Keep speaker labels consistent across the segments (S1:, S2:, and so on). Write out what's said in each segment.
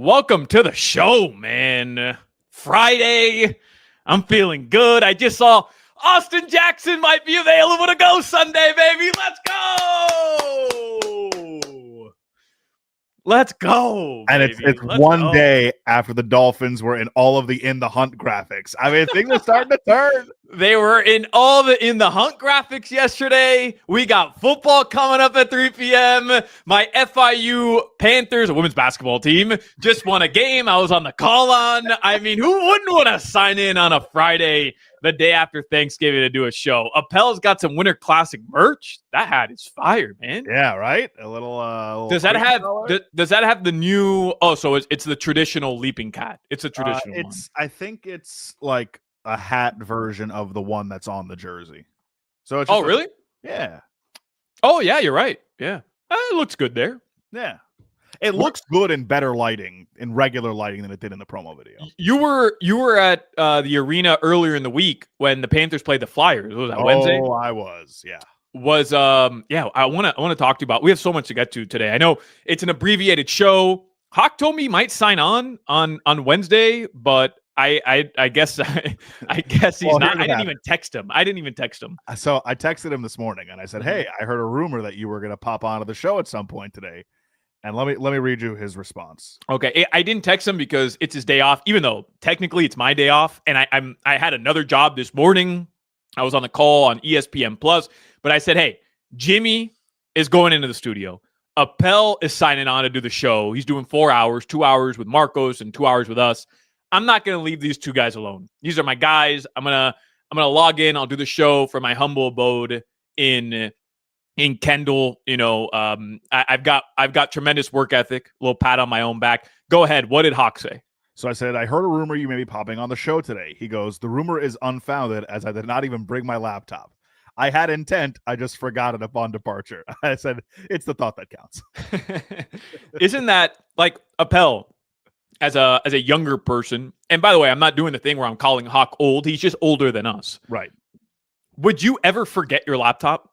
S1: Welcome to the show, man. Friday. I'm feeling good. I just saw Austin Jackson might be available to go Sunday, baby. Let's go. Let's go,
S2: And
S1: baby.
S2: it's
S1: Let's
S2: one
S1: go.
S2: day after the Dolphins were in all of the In the Hunt graphics. I mean, things are starting to turn.
S1: They were in all the In the Hunt graphics yesterday. We got football coming up at 3 p.m. My FIU Panthers, a women's basketball team, just won a game. I was on the call on. I mean, who wouldn't want to sign in on a Friday, the day after Thanksgiving, to do a show? Appel's got some Winter Classic merch. That hat is fire, man.
S2: Yeah, right. A little.
S1: Does that have the new? Oh, so it's the traditional leaping cat. It's a traditional one.
S2: I think it's like a hat version of the one that's on the jersey. So it's
S1: really?
S2: Yeah.
S1: Oh yeah, you're right. Yeah, it looks good there.
S2: Yeah. It looks good in better lighting, in regular lighting, than it did in the promo video.
S1: You were at the arena earlier in the week when the Panthers played the Flyers. Was that Wednesday?
S2: Oh, I was. Yeah.
S1: I want to talk to you about. We have so much to get to today. I know it's an abbreviated show. Hoch told me he might sign on Wednesday, but I guess I guess he's not. I didn't even text him.
S2: So I texted him this morning and I said, "Hey, I heard a rumor that you were going to pop onto the show at some point today." And let me read you his response.
S1: Okay, I didn't text him because it's his day off, even though technically it's my day off. And I had another job this morning. I was on the call on ESPN Plus, but I said, "Hey, Jimmy is going into the studio. Appel is signing on to do the show. He's doing 4 hours, 2 hours with Marcos and 2 hours with us. I'm not going to leave these two guys alone. These are my guys. I'm gonna log in. I'll do the show from my humble abode in Kendall. You know, I've got tremendous work ethic. A little pat on my own back. Go ahead. What did Hoch say?"
S2: So I said, "I heard a rumor you may be popping on the show today." He goes, "The rumor is unfounded as I did not even bring my laptop. I had intent. I just forgot it upon departure." I said, "It's the thought that counts."
S1: Isn't that like Appel as a younger person? And by the way, I'm not doing the thing where I'm calling Hoch old. He's just older than us.
S2: Right.
S1: Would you ever forget your laptop?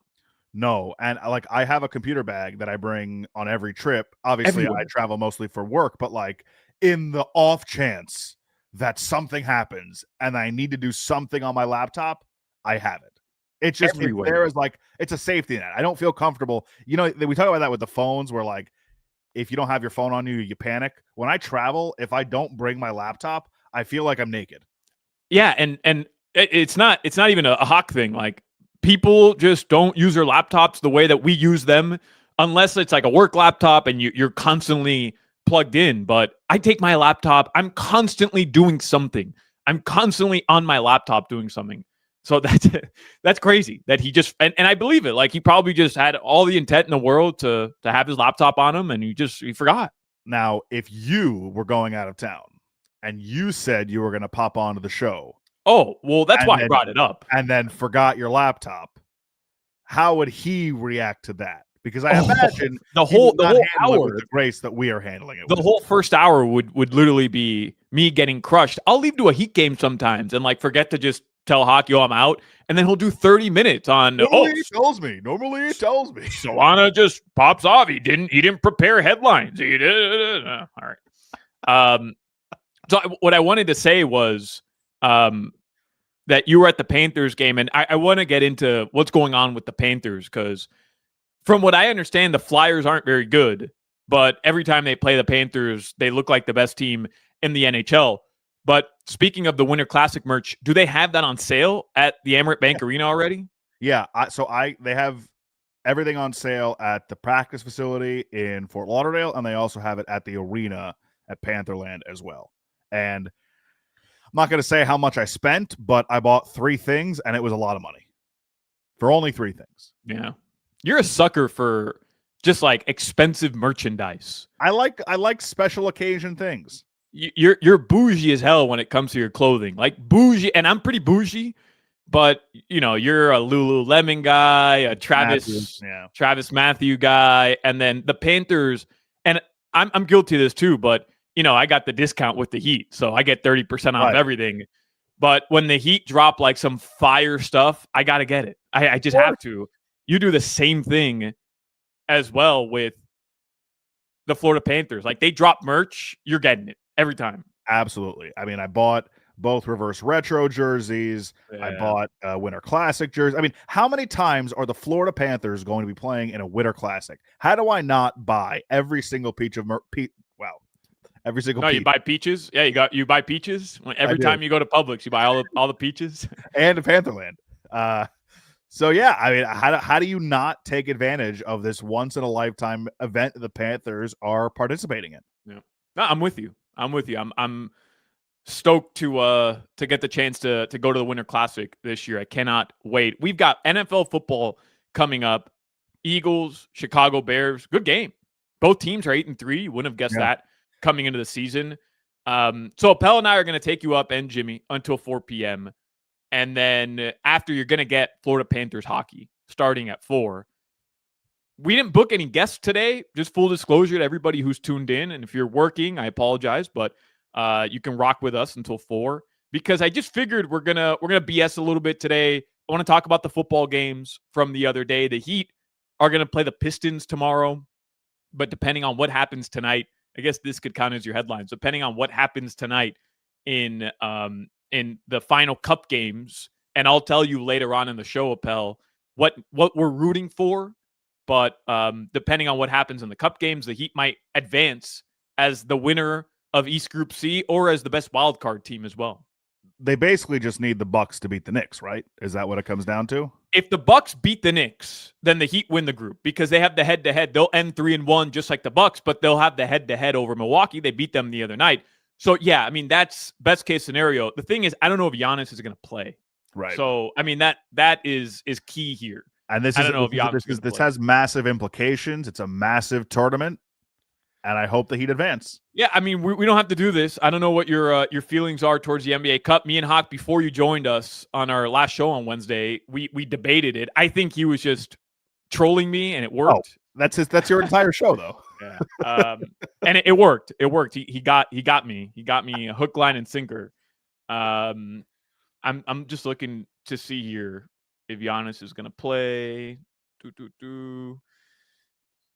S2: No. And like, I have a computer bag that I bring on every trip. Obviously, I travel mostly for work, but like in the off chance that something happens and I need to do something on my laptop, I have it. It's just there is like, it's a safety net. I don't feel comfortable. You know, we talk about that with the phones where like, if you don't have your phone on you, you panic. When I travel, if I don't bring my laptop, I feel like I'm naked.
S1: Yeah. And it's not even a Hoch thing. Like, people just don't use their laptops the way that we use them, unless it's like a work laptop and you're constantly plugged in. But I take my laptop. I'm constantly doing something. I'm constantly on my laptop doing something. So that's crazy that he just, and I believe it. Like, he probably just had all the intent in the world to have his laptop on him, and he forgot.
S2: Now, if you were going out of town and you said you were going to pop onto the show.
S1: Oh, well, that's why I brought it up.
S2: And then forgot your laptop, how would he react to that? Because I imagine
S1: the whole hour
S2: with the grace that we are handling it.
S1: The whole first hour would literally be me getting crushed. I'll leave to a Heat game sometimes and like forget to just tell Hoch, "Yo, I'm out," and then he'll do 30 minutes on.
S2: Normally he tells me.
S1: Solana just pops off. He didn't prepare headlines. He did. All right. So what I wanted to say was that you were at the Panthers game, and I want to get into what's going on with the Panthers, because from what I understand, the Flyers aren't very good, but every time they play the Panthers, they look like the best team in the NHL. But speaking of the Winter Classic merch, do they have that on sale at the Emirates Bank Arena already?
S2: Yeah, they have everything on sale at the practice facility in Fort Lauderdale, and they also have it at the arena at Pantherland as well. And I'm not going to say how much I spent, but I bought 3 things, and it was a lot of money for only 3 things.
S1: Yeah, you're a sucker for just like expensive merchandise.
S2: I like special occasion things.
S1: You're bougie as hell when it comes to your clothing. Like bougie, and I'm pretty bougie, but you know, you're a Lululemon guy, a Travis Matthew guy, and then the Panthers. And I'm guilty of this too, but you know, I got the discount with the Heat, so I get 30% off everything. But when the Heat drop like some fire stuff, I gotta get it. I just have to. You do the same thing as well with the Florida Panthers. Like, they drop merch, you're getting it every time.
S2: Absolutely. I mean, I bought both reverse retro jerseys. I bought Winter Classic jerseys. I mean, how many times are the Florida Panthers going to be playing in a Winter Classic? How do I not buy every single peach of wow, every single
S1: No,
S2: peach.
S1: you buy peaches. Yeah, you buy peaches. Every time you go to Publix, you buy all the peaches.
S2: And Pantherland. So yeah, I mean, how do you not take advantage of this once in a lifetime event the Panthers are participating in?
S1: Yeah. No, I'm with you. I'm stoked to get the chance to go to the Winter Classic this year. I cannot wait. We've got NFL football coming up. Eagles, Chicago Bears. Good game. Both teams are 8-3. You wouldn't have guessed that coming into the season. So Appel and I are going to take you up, and Jimmy, until 4 p.m. And then after, you're going to get Florida Panthers hockey starting at 4. We didn't book any guests today. Just full disclosure to everybody who's tuned in. And if you're working, I apologize, but you can rock with us until 4, because I just figured we're gonna BS a little bit today. I want to talk about the football games from the other day. The Heat are going to play the Pistons tomorrow, but depending on what happens tonight, I guess this could count as your headlines. Depending on what happens tonight in the final cup games, and I'll tell you later on in the show, Appel, what we're rooting for. But depending on what happens in the cup games, the Heat might advance as the winner of East Group C or as the best wild card team as well.
S2: They basically just need the Bucks to beat the Knicks, right? Is that what it comes down to?
S1: If the Bucks beat the Knicks, then the Heat win the group because they have the head-to-head. They'll end 3-1 just like the Bucks, but they'll have the head-to-head over Milwaukee. They beat them the other night. So, yeah, I mean, that's best case scenario. The thing is, I don't know if Giannis is going to play.
S2: Right.
S1: So, I mean, that is key here.
S2: And this has massive implications. It's a massive tournament, and I hope the Heat advance.
S1: Yeah, I mean, we don't have to do this. I don't know what your feelings are towards the NBA Cup. Me and Hoch, before you joined us on our last show on Wednesday, we debated it. I think he was just trolling me, and it worked.
S2: Oh, that's your entire show, though.
S1: Yeah, and it worked. It worked. He got me. He got me a hook, line, and sinker. I'm just looking to see here if Giannis is going to play.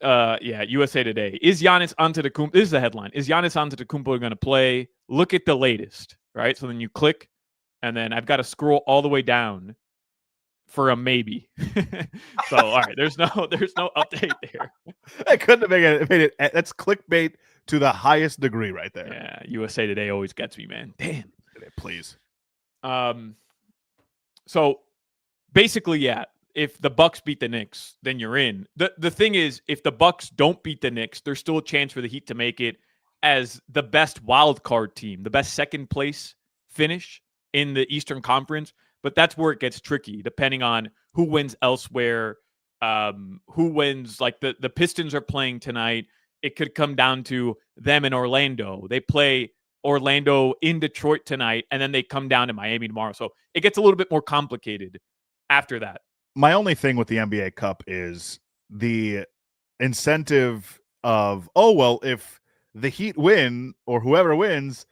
S1: Yeah, USA Today. Is Giannis Antetokounmpo? This is the headline. Is Giannis Antetokounmpo going to play? Look at the latest, right? So then you click, and then I've got to scroll all the way down for a maybe. So all right, there's no update there.
S2: I couldn't have made it. That's clickbait to the highest degree, right there.
S1: Yeah, USA Today always gets me, man. Damn.
S2: Please.
S1: So basically, yeah. If the Bucks beat the Knicks, then you're in. The thing is, if the Bucks don't beat the Knicks, there's still a chance for the Heat to make it as the best wild card team, the best second place finish in the Eastern Conference. But that's where it gets tricky, depending on who wins elsewhere, who wins. Like the Pistons are playing tonight. It could come down to them in Orlando. They play Orlando in Detroit tonight, and then they come down to Miami tomorrow. So it gets a little bit more complicated after that.
S2: My only thing with the NBA Cup is the incentive of, if the Heat win or whoever wins,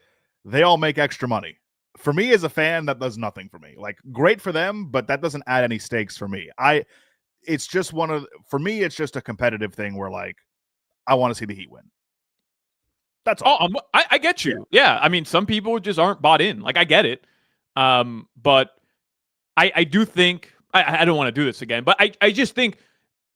S2: they all make extra money. For me as a fan, that does nothing for me. Like, great for them, but that doesn't add any stakes for me. It's just for me, it's just a competitive thing where, like, I want to see the Heat win. That's all.
S1: Oh, I get you. Yeah. I mean, some people just aren't bought in. Like, I get it. But I do think, I don't want to do this again, but I just think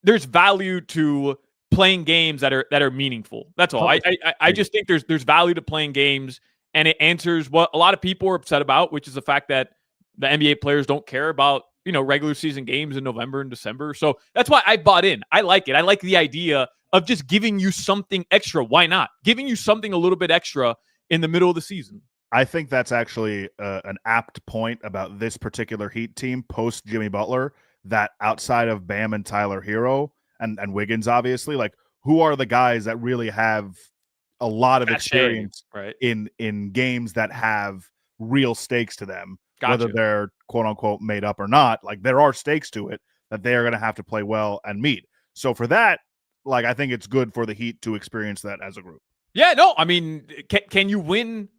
S1: there's value to playing games that are meaningful. That's all. I just think there's value to playing games, and it answers what a lot of people are upset about, which is the fact that the NBA players don't care about, regular season games in November and December. So that's why I bought in. I like it. I like the idea of just giving you something extra. Why not? Giving you something a little bit extra in the middle of the season.
S2: I think that's actually an apt point about this particular Heat team post Jimmy Butler, that outside of Bam and Tyler Hero and Wiggins, obviously, like, who are the guys that really have a lot of experience in games that have real stakes to them, whether they're quote unquote made up or not. Like, there are stakes to it that they are going to have to play well and meet. So for that, like, I think it's good for the Heat to experience that as a group.
S1: Yeah, no, I mean, can you win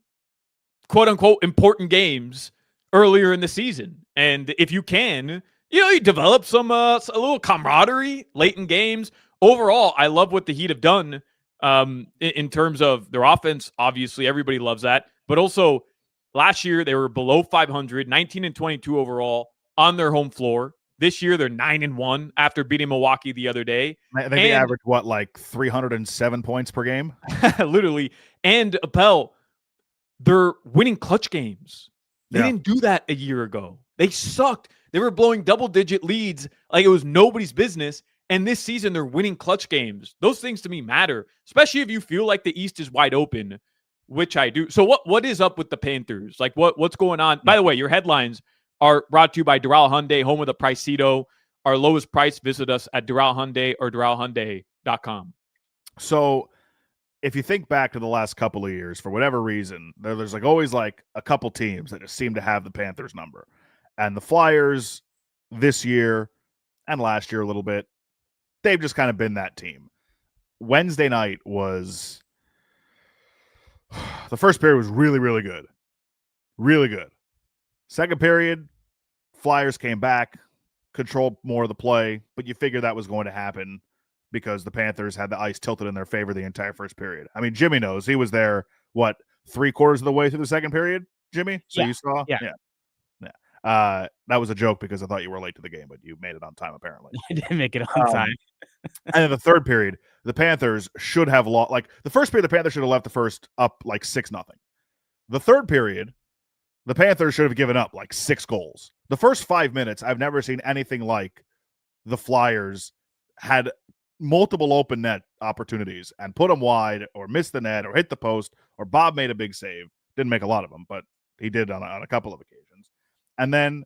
S1: quote unquote important games earlier in the season? And if you can, you develop some a little camaraderie late in games. Overall, I love what the Heat have done In terms of their offense, obviously everybody loves that. But also last year they were below 500, 19-22 overall on their home floor. This year they're 9-1 after beating Milwaukee the other day.
S2: I think they average what, like 307 points per game?
S1: Literally. And Appel, they're winning clutch games. They didn't do that a year ago. They sucked. They were blowing double-digit leads like it was nobody's business. And this season, they're winning clutch games. Those things to me matter, especially if you feel like the East is wide open, which I do. So what is up with the Panthers? Like what's going on? By the way, your headlines are brought to you by Doral Hyundai, home of the Pricito. Our lowest price, visit us at Doral Hyundai or DoralHyundai.com.
S2: So if you think back to the last couple of years, for whatever reason, there's like always like a couple teams that just seem to have the Panthers number. And the Flyers this year and last year a little bit, they've just kind of been that team. Wednesday night was the first period was really, really good. Really good. Second period, Flyers came back, controlled more of the play, but you figure that was going to happen because the Panthers had the ice tilted in their favor the entire first period. I mean, Jimmy knows. He was there, what, 3/4 of the way through the second period, Jimmy? So you saw?
S3: Yeah.
S2: That was a joke because I thought you were late to the game, but you made it on time, apparently.
S3: I didn't make it on time.
S2: And in the third period, the Panthers should have lost. Like, the first period, the Panthers should have left the first up like 6-0. The third period, the Panthers should have given up like 6 goals. The first 5 minutes, I've never seen anything like the Flyers had multiple open net opportunities and put them wide or missed the net or hit the post, or Bob made a big save. Didn't make a lot of them, but he did on a couple of occasions. And then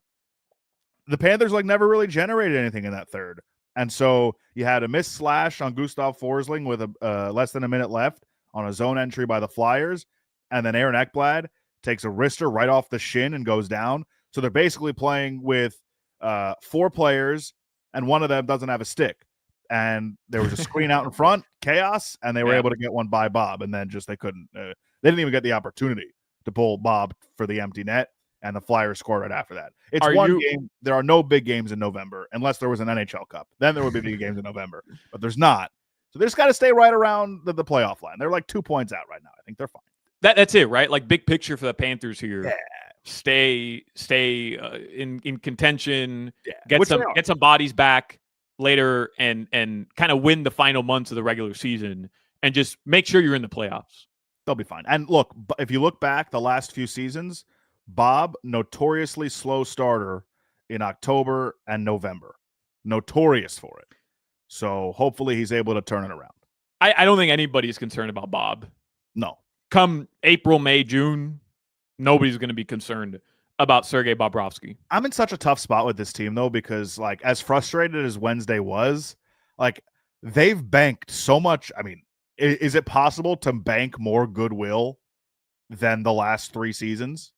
S2: the Panthers like never really generated anything in that third. And so you had a missed slash on Gustav Forsling with a less than a minute left on a zone entry by the Flyers. And then Aaron Ekblad takes a wrister right off the shin and goes down. So they're basically playing with 4 players, and one of them doesn't have a stick. And there was a screen out in front, chaos, and they were able to get one by Bob. And then just they couldn't. They didn't even get the opportunity to pull Bob for the empty net. And the Flyers scored right after that. It's game. There are no big games in November unless there was an NHL Cup. Then there would be big games in November, but there's not. So they just got to stay right around the playoff line. They're like 2 points out right now. I think they're fine.
S1: That's it, right? Like big picture for the Panthers here. Yeah. Stay in contention. Yeah. Get some bodies back later, and kind of win the final months of the regular season, and just make sure you're in the playoffs.
S2: They'll be fine. And look, if you look back the last few seasons, Bob, notoriously slow starter in October and November. Notorious for it. So hopefully he's able to turn it around.
S1: I don't think anybody's concerned about Bob.
S2: No.
S1: Come April, May, June, nobody's going to be concerned about Sergei Bobrovsky.
S2: I'm in such a tough spot with this team, though, because like as frustrated as Wednesday was, like they've banked so much. I mean, is it possible to bank more goodwill than the last 3 seasons?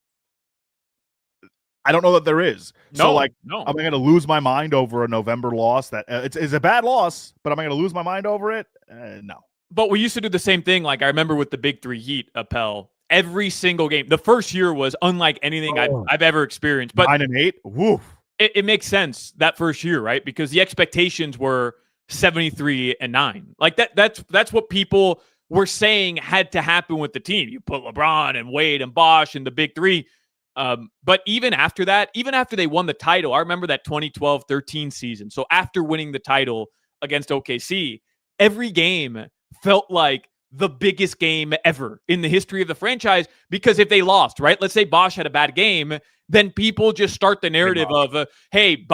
S2: I don't know that there is.
S1: No.
S2: Am I going to lose my mind over a November loss? That it's a bad loss, but am I going to lose my mind over it? No.
S1: But we used to do the same thing. Like I remember with the Big 3 Heat, Appel, every single game. The first year was unlike anything I've ever experienced. But
S2: 9-8, woof.
S1: It makes sense that first year, right? Because the expectations were 73-9. Like that's what people were saying had to happen with the team. You put LeBron and Wade and Bosch and the Big 3. But even after that, even after they won the title, I remember that 2012-13 season. So after winning the title against OKC, every game felt like the biggest game ever in the history of the franchise, because if they lost, right? Let's say Bosch had a bad game, then people just start the narrative of, hey,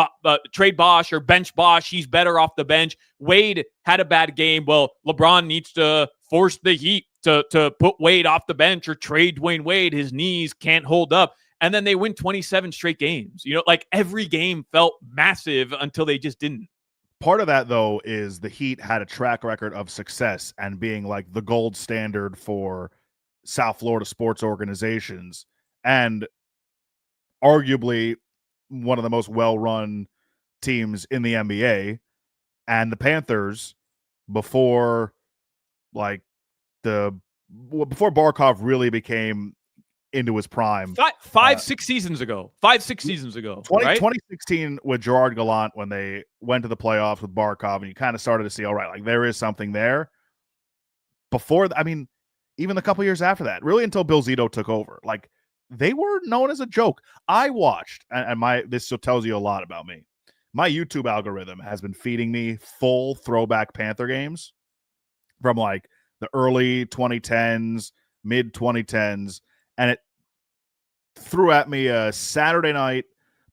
S1: trade Bosch or bench Bosch. He's better off the bench. Wade had a bad game. Well, LeBron needs to force the Heat to put Wade off the bench or trade Dwayne Wade. His knees can't hold up. And then they win 27 straight games. You know, like every game felt massive until they just didn't.
S2: Part of that, though, is the Heat had a track record of success and being like the gold standard for South Florida sports organizations, and arguably one of the most well-run teams in the NBA. And the Panthers, before Barkov really became into his prime.
S1: 6 seasons ago. 5-6 seasons ago.
S2: 2016 with Gerard Gallant, when they went to the playoffs with Barkov, and you kind of started to see, all right, like there is something there. before, I mean, even a couple years after that, really until Bill Zito took over, like they were known as a joke. I watched, and this tells you a lot about me. My YouTube algorithm has been feeding me full throwback Panther games from like the early 2010s, mid 2010s, and it threw at me a Saturday night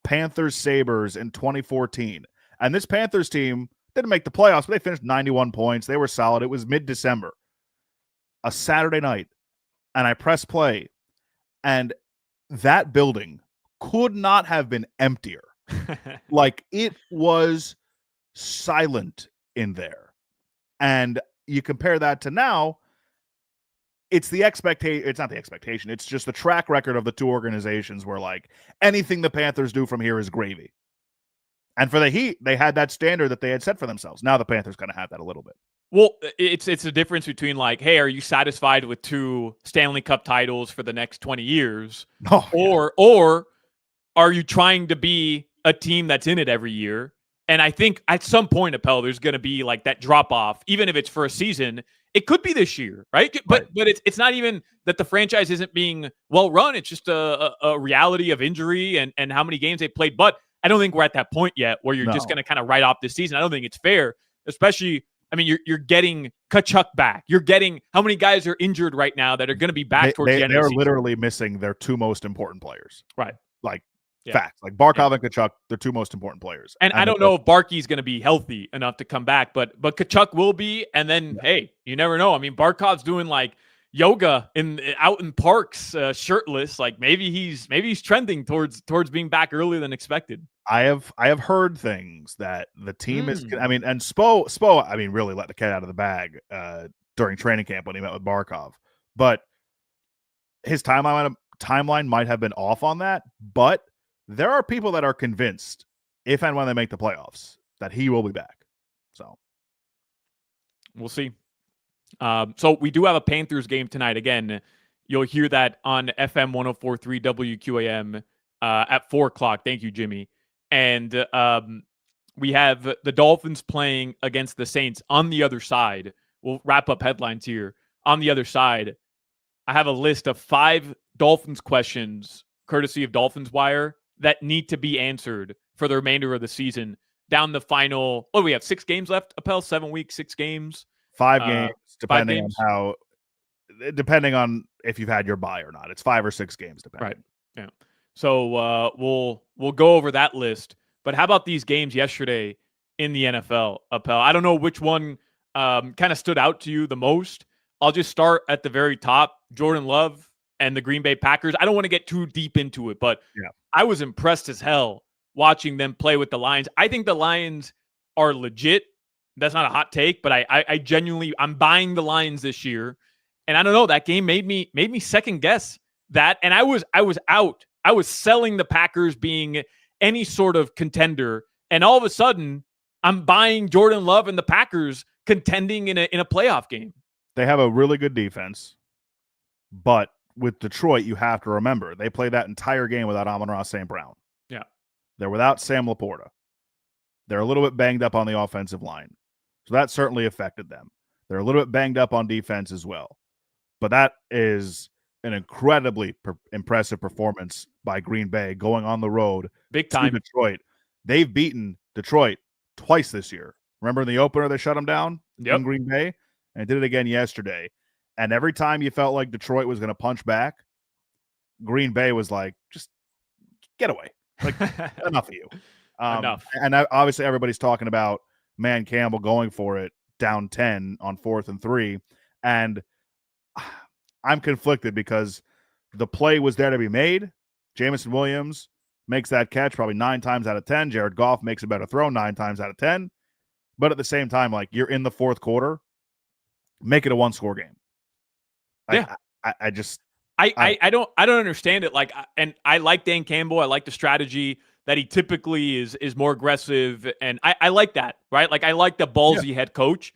S2: Panthers Sabres in 2014. And this Panthers team didn't make the playoffs, but they finished 91 points. They were solid. It was mid-December, a Saturday night, and I press play, and that building could not have been emptier. Like, it was silent in there. And you compare that to now, it's the expectation. It's not the expectation. It's just the track record of the two organizations where, like, anything the Panthers do from here is gravy. And for the Heat, they had that standard that they had set for themselves. Now the Panthers going to have that a little bit.
S1: Well, it's a difference between like, hey, are you satisfied with 2 Stanley Cup titles for the next 20 years? Or are you trying to be a team that's in it every year? And I think at some point, Appel, there's going to be like that drop off, even if it's for a season. It could be this year, right? But it's not even that the franchise isn't being well run. It's just a reality of injury and how many games they played. But I don't think we're at that point yet where you're just going to kind of write off this season. I don't think it's fair, especially. I mean, you're getting Kachuk back. You're getting how many guys are injured right now that are going to be back towards the end of the season?
S2: They're literally missing their 2 most important players.
S1: Right.
S2: Like, facts. Like Barkov and Kachuk, they're 2 most important players.
S1: And I don't know if Barkey's going to be healthy enough to come back, but Kachuk will be. And then, hey, you never know. I mean, Barkov's doing like yoga out in parks, shirtless. Like maybe he's trending towards being back earlier than expected.
S2: I have heard things that the team is. I mean, and Spo. I mean, really let the cat out of the bag during training camp when he met with Barkov. But his timeline might have been off on that. But there are people that are convinced, if and when they make the playoffs, that he will be back. So
S1: we'll see. So we do have a Panthers game tonight. Again, you'll hear that on FM 104.3 WQAM at 4:00. Thank you, Jimmy. And we have the Dolphins playing against the Saints on the other side. We'll wrap up headlines here. On the other side, I have a list of 5 Dolphins questions, courtesy of Dolphins Wire, that need to be answered for the remainder of the season. Down the final, we have 6 games left, Appel, 7 weeks, 6 games.
S2: 5 games, depending on if you've had your bye or not. It's 5 or 6 games, depending.
S1: Right. Yeah. So we'll go over that list. But how about these games yesterday in the NFL, Appel? I don't know which one kind of stood out to you the most. I'll just start at the very top. Jordan Love and the Green Bay Packers. I don't want to get too deep into it, but I was impressed as hell watching them play with the Lions. I think the Lions are legit. That's not a hot take, but I genuinely, I'm buying the Lions this year. And I don't know, that game made me second guess that. And I was out. I was selling the Packers being any sort of contender. And all of a sudden, I'm buying Jordan Love and the Packers contending in a playoff game.
S2: They have a really good defense. But with Detroit, you have to remember, they played that entire game without Amon-Ra St. Brown.
S1: Yeah.
S2: They're without Sam Laporta. They're a little bit banged up on the offensive line. So that certainly affected them. They're a little bit banged up on defense as well. But that is an incredibly impressive performance by Green Bay going on the road.
S1: Big time.
S2: To Detroit. They've beaten Detroit twice this year. Remember in the opener, they shut them down in Green Bay? And did it again yesterday. And every time you felt like Detroit was going to punch back, Green Bay was like, just get away. Like, enough of you.
S1: Enough.
S2: And obviously everybody's talking about Man Campbell going for it down 10 on 4th and 3. And I'm conflicted because the play was there to be made. Jameson Williams makes that catch probably 9 times out of 10. Jared Goff makes a better throw 9 times out of 10. But at the same time, like, you're in the 4th quarter, make it a 1-score game.
S1: Yeah.
S2: I just
S1: don't understand it. Like, and I like Dan Campbell. I like the strategy that he typically is more aggressive. And I like that, right? Like, I like the ballsy head coach,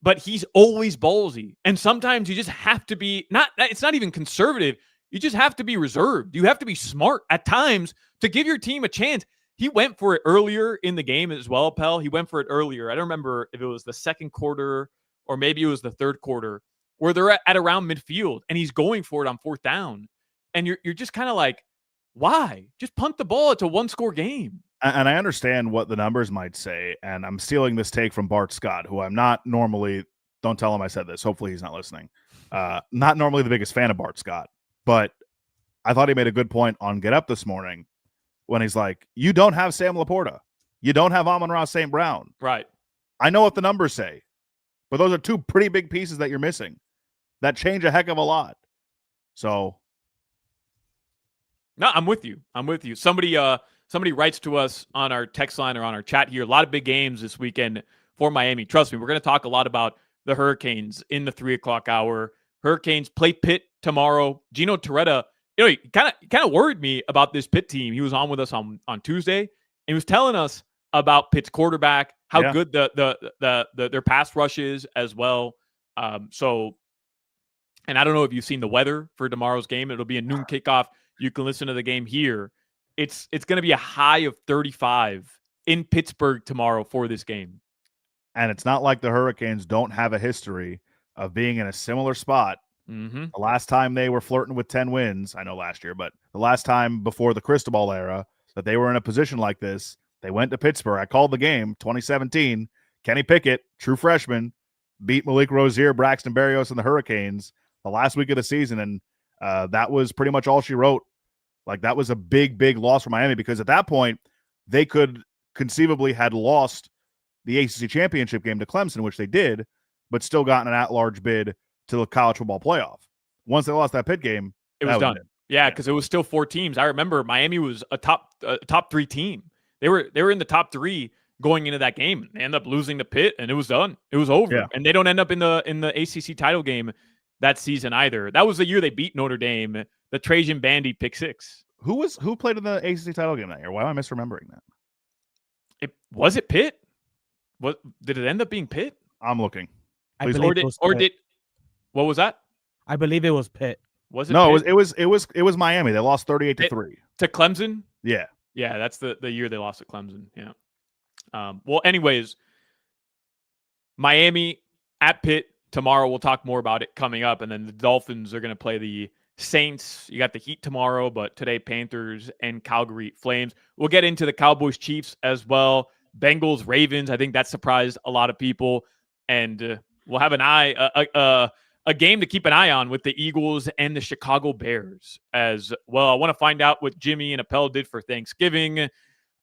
S1: but he's always ballsy. And sometimes you just have to be it's not even conservative. You just have to be reserved. You have to be smart at times to give your team a chance. He went for it earlier in the game as well, Pell. He went for it earlier. I don't remember if it was the second quarter or maybe it was the third quarter, where they're at around midfield and he's going for it on fourth down. And you're just kind of like, why? Just punt the ball. It's a one-score game.
S2: And I understand what the numbers might say, and I'm stealing this take from Bart Scott, who I'm not normally, don't tell him I said this. Hopefully he's not listening. Not normally the biggest fan of Bart Scott, but I thought he made a good point on Get Up this morning when he's like, you don't have Sam Laporta. You don't have Amon-Ra St. Brown.
S1: Right.
S2: I know what the numbers say, but those are two pretty big pieces that you're missing that change a heck of a lot. So.
S1: No, I'm with you. Somebody writes to us on our text line or on our chat here. A lot of big games this weekend for Miami. Trust me, we're going to talk a lot about the Hurricanes in the 3:00 hour. Hurricanes play Pitt tomorrow. Gino Torretta, he kind of worried me about this Pitt team. He was on with us on Tuesday, and he was telling us about Pitt's quarterback, how good their pass rush is as well. And I don't know if you've seen the weather for tomorrow's game. It'll be a noon kickoff. You can listen to the game here. It's going to be a high of 35 in Pittsburgh tomorrow for this game.
S2: And it's not like the Hurricanes don't have a history of being in a similar spot.
S1: Mm-hmm.
S2: The last time they were flirting with 10 wins, I know last year, but the last time before the Cristobal era that they were in a position like this, they went to Pittsburgh. I called the game, 2017. Kenny Pickett, true freshman, beat Malik Rozier, Braxton Berrios, and the Hurricanes the last week of the season, and that was pretty much all she wrote. Like, that was a big, big loss for Miami because at that point, they could conceivably had lost the ACC championship game to Clemson, which they did, but still gotten an at-large bid to the college football playoff. Once they lost that Pitt game,
S1: it was done. Yeah, because it was still 4 teams. I remember Miami was a top 3 team. They were in the top 3 going into that game. They ended up losing to Pitt, and it was done. It was over.
S2: Yeah.
S1: And they don't end up in the ACC title game that season either. That was the year they beat Notre Dame, the Trajan Bandy pick 6.
S2: Who played in the ACC title game that year? Why am I misremembering that?
S1: Was it Pitt? What did it end up being Pitt?
S2: I'm looking.
S3: I believe
S1: what was that?
S3: I believe it was Pitt.
S1: Was it?
S2: No,
S1: Pitt?
S2: it was Miami. They lost 38-3
S1: to Clemson.
S2: Yeah,
S1: that's the year they lost to Clemson. Yeah. Well, anyways, Miami at Pitt tomorrow. We'll talk more about it coming up, and then the Dolphins are going to play the Saints. You got the Heat tomorrow, but today Panthers and Calgary Flames. We'll get into the Cowboys Chiefs as well. Bengals Ravens. I think that surprised a lot of people, and we'll have a game to keep an eye on with the Eagles and the Chicago Bears as well. I want to find out what Jimmy and Appel did for Thanksgiving.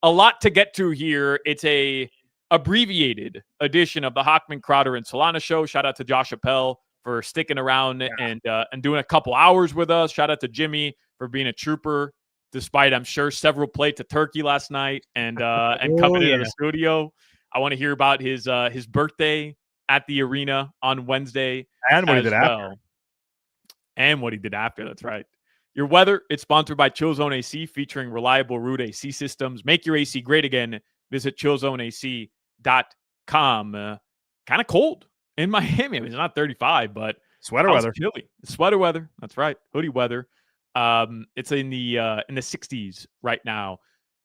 S1: A lot to get to here. It's a abbreviated edition of the Hochman, Crowder, and Solana show. Shout out to Josh Appel for sticking around and doing a couple hours with us. Shout out to Jimmy for being a trooper, despite, I'm sure, several plates of turkey last night and coming into the studio. I want to hear about his birthday at the arena on Wednesday.
S2: And what he did after.
S1: And what he did after, that's right. Your weather, it's sponsored by Chill Zone AC, featuring reliable Root AC systems. Make your AC great again. Visit chillzoneac.com. Kind of cold in Miami. I mean, it's not 35, but
S2: sweater weather.
S1: Chilly. It's sweater weather. That's right. Hoodie weather. It's in the 60s right now.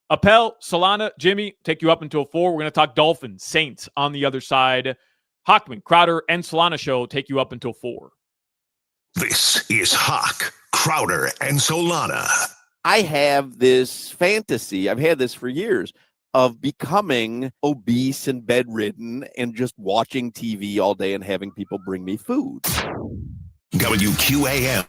S1: Appel, Solana, Jimmy, take you up until 4. We're going to talk Dolphins, Saints on the other side. Hochman, Crowder, and Solana show take you up until 4.
S4: This is Hoch, Crowder, and Solana.
S5: I have this fantasy, I've had this for years, of becoming obese and bedridden and just watching TV all day and having people bring me food.
S4: WQAM.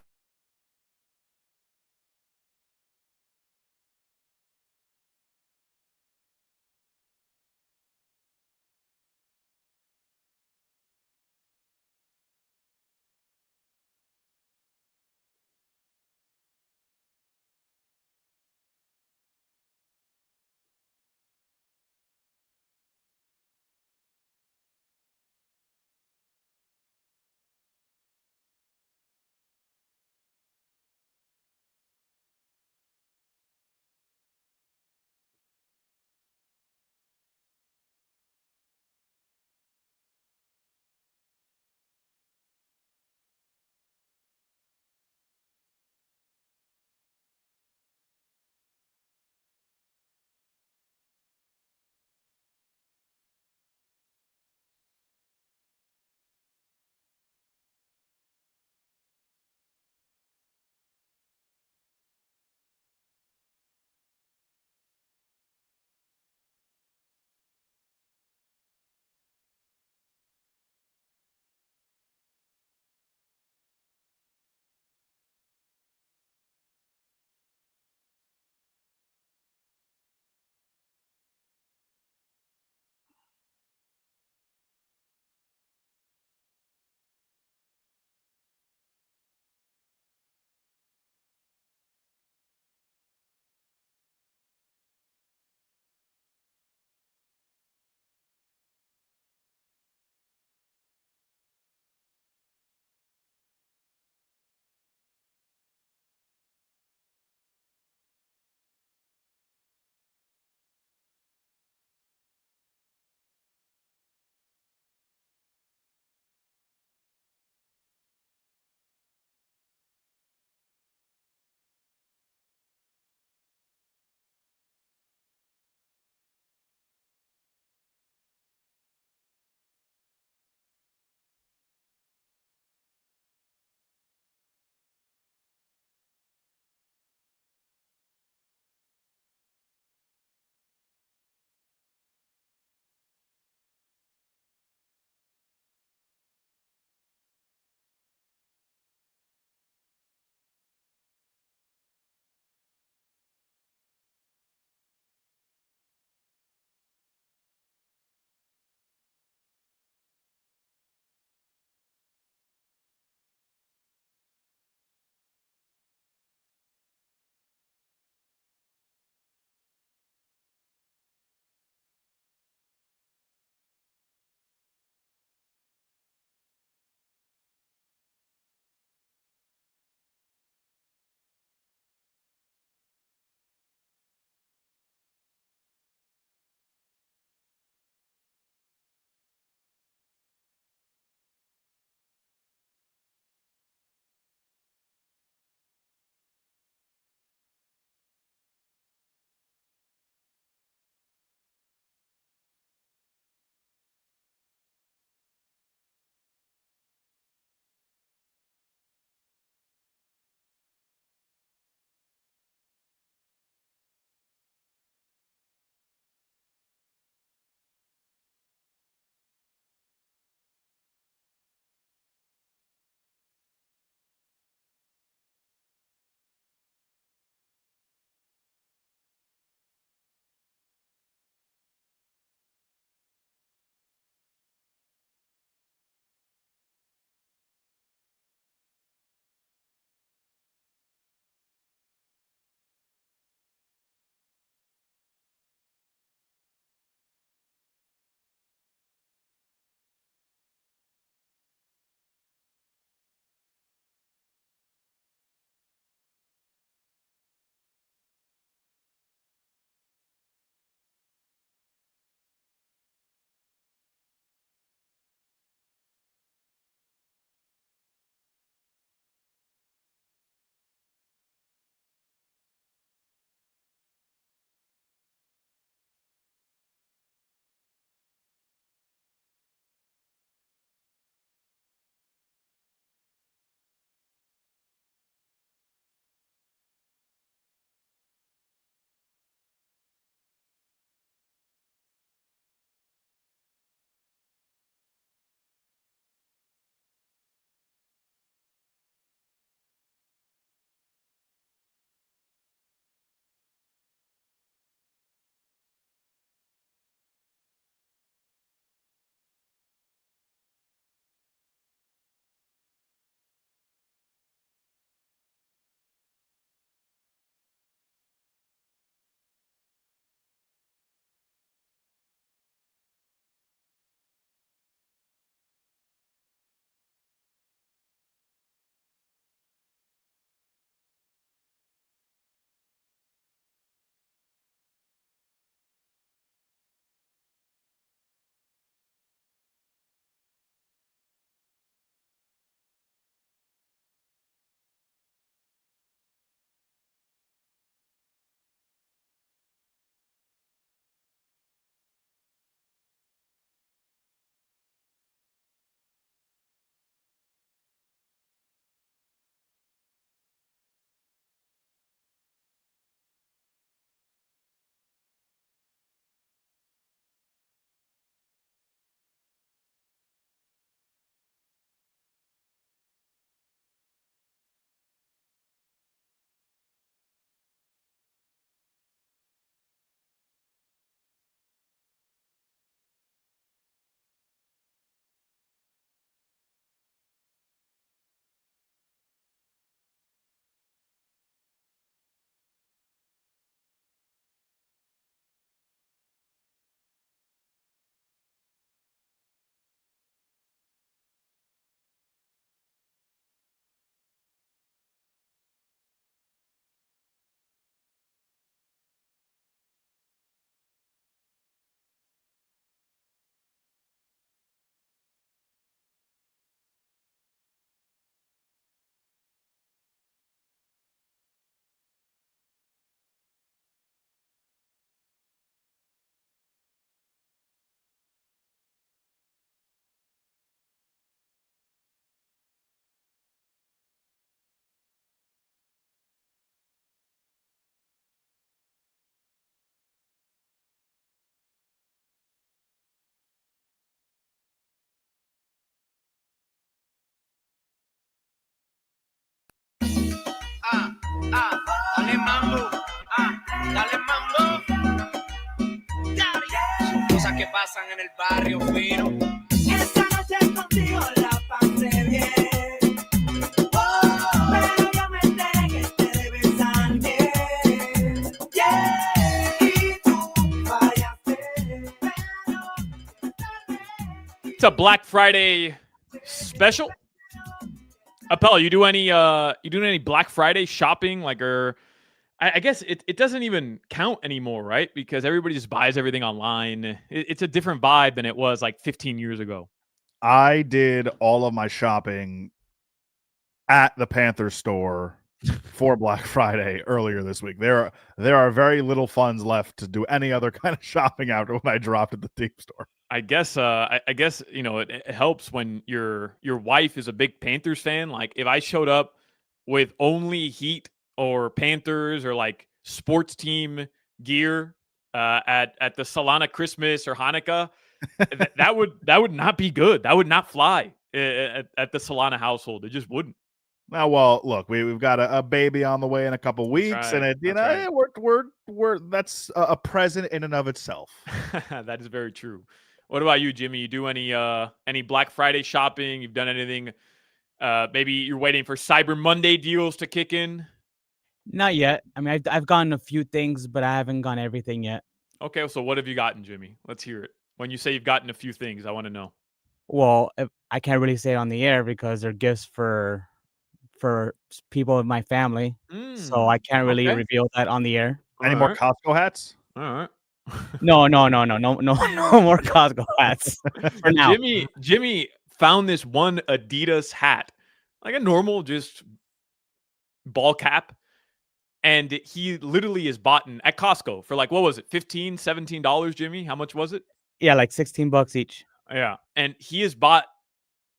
S6: Dale mambo, dale mambo. Son cosas que pasan en el barrio fino. Esta noche contigo la pasé bien. Oh, pero yo me enteré que te debes alguien. Yeah, y tú fallaste.
S1: It's a Black Friday special. Appel, you doing any Black Friday shopping? Like, or I guess it doesn't even count anymore, right? Because everybody just buys everything online. It's a different vibe than it was like 15 years ago.
S2: I did all of my shopping at the Panthers store for Black Friday earlier this week. There are very little funds left to do any other kind of shopping after when I dropped at the team store.
S1: I guess it helps when your wife is a big Panthers fan. Like if I showed up with only Heat or Panthers or like sports team gear at the Solana Christmas or Hanukkah, that would not be good. That would not fly at the Solana household. It just wouldn't.
S2: Now, well, look, we've got a baby on the way in a couple weeks,
S1: right.
S2: and we're that's a present in and of itself.
S1: That is very true. What about you, Jimmy? You do any Black Friday shopping? You've done anything? Maybe you're waiting for Cyber Monday deals to kick in.
S3: Not yet. I mean, I've gotten a few things, but I haven't gotten everything yet.
S1: Okay, so what have you gotten, Jimmy? Let's hear it. When you say you've gotten a few things, I want to know.
S3: Well, I can't really say it on the air because they're gifts for people in my family, so I can't really reveal that on the air.
S2: Any more Costco hats?
S1: All right.
S3: No more Costco hats for now.
S1: Jimmy found this one Adidas hat, like a normal just ball cap, and he literally is bought at Costco for like, what was it, $15, $17, Jimmy? How much was it?
S3: Yeah, like $16 each.
S1: Yeah, and he has bought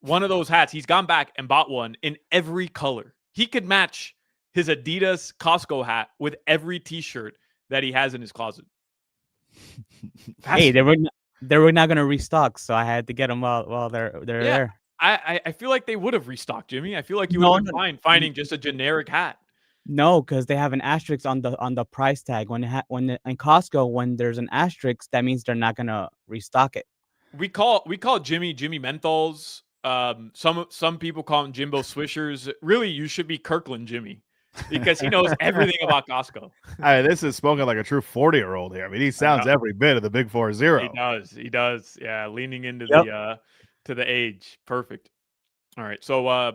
S1: one of those hats. He's gone back and bought one in every color. He could match his Adidas Costco hat with every T-shirt that he has in his closet.
S3: Hey, they were not going to restock, so I had to get them while they're there.
S1: I feel like they would have restocked, Jimmy. I feel like you would have been fine finding just a generic hat.
S3: No, because they have an asterisk on the price tag. When in Costco, when there's an asterisk, that means they're not going to restock it.
S1: We call Jimmy Menthols. Some people call him Jimbo Swishers. Really, you should be Kirkland Jimmy, because he knows everything about Costco.
S2: This is spoken like a true 40-year-old here. I mean, he sounds every bit of the Big 40.
S1: He does. Yeah, leaning into the age. Perfect. All right, so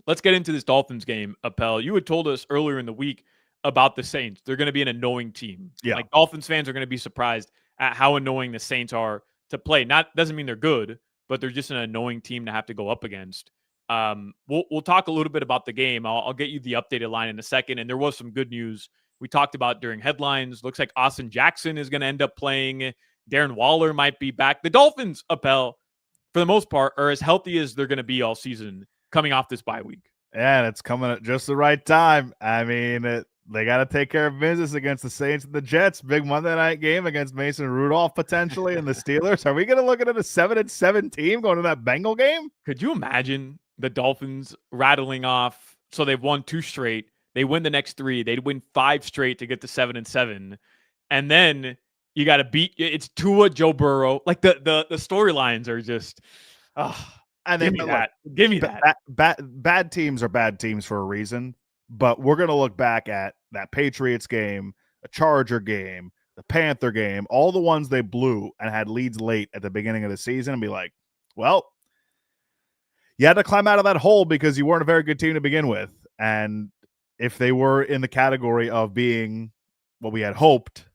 S1: let's get into this Dolphins game, Appel. You had told us earlier in the week about the Saints. They're going to be an annoying team.
S2: Yeah,
S1: like Dolphins fans are going to be surprised at how annoying the Saints are to play. Doesn't mean they're good, but they're just an annoying team to have to go up against. We'll talk a little bit about the game. I'll get you the updated line in a second. And there was some good news we talked about during headlines. Looks like Austin Jackson is going to end up playing. Darren Waller might be back. The Dolphins, Appel, for the most part, are as healthy as they're going to be all season coming off this bye week.
S2: Yeah, and it's coming at just the right time. I mean, they got to take care of business against the Saints and the Jets. Big Monday night game against Mason Rudolph potentially and the Steelers. Are we going to look at a 7-7 team going to that Bengal game?
S1: Could you imagine the Dolphins rattling off? So they've won 2 straight. They win the next 3. They'd win 5 straight to get to 7-7. And then you got to beat. It's Tua, Joe Burrow. Like the storylines are just.
S2: And
S1: give me that. Give me that.
S2: Bad teams are bad teams for a reason. But we're going to look back at that Patriots game, a Charger game, the Panther game, all the ones they blew and had leads late at the beginning of the season and be like, well, you had to climb out of that hole because you weren't a very good team to begin with. And if they were in the category of being what we had hoped,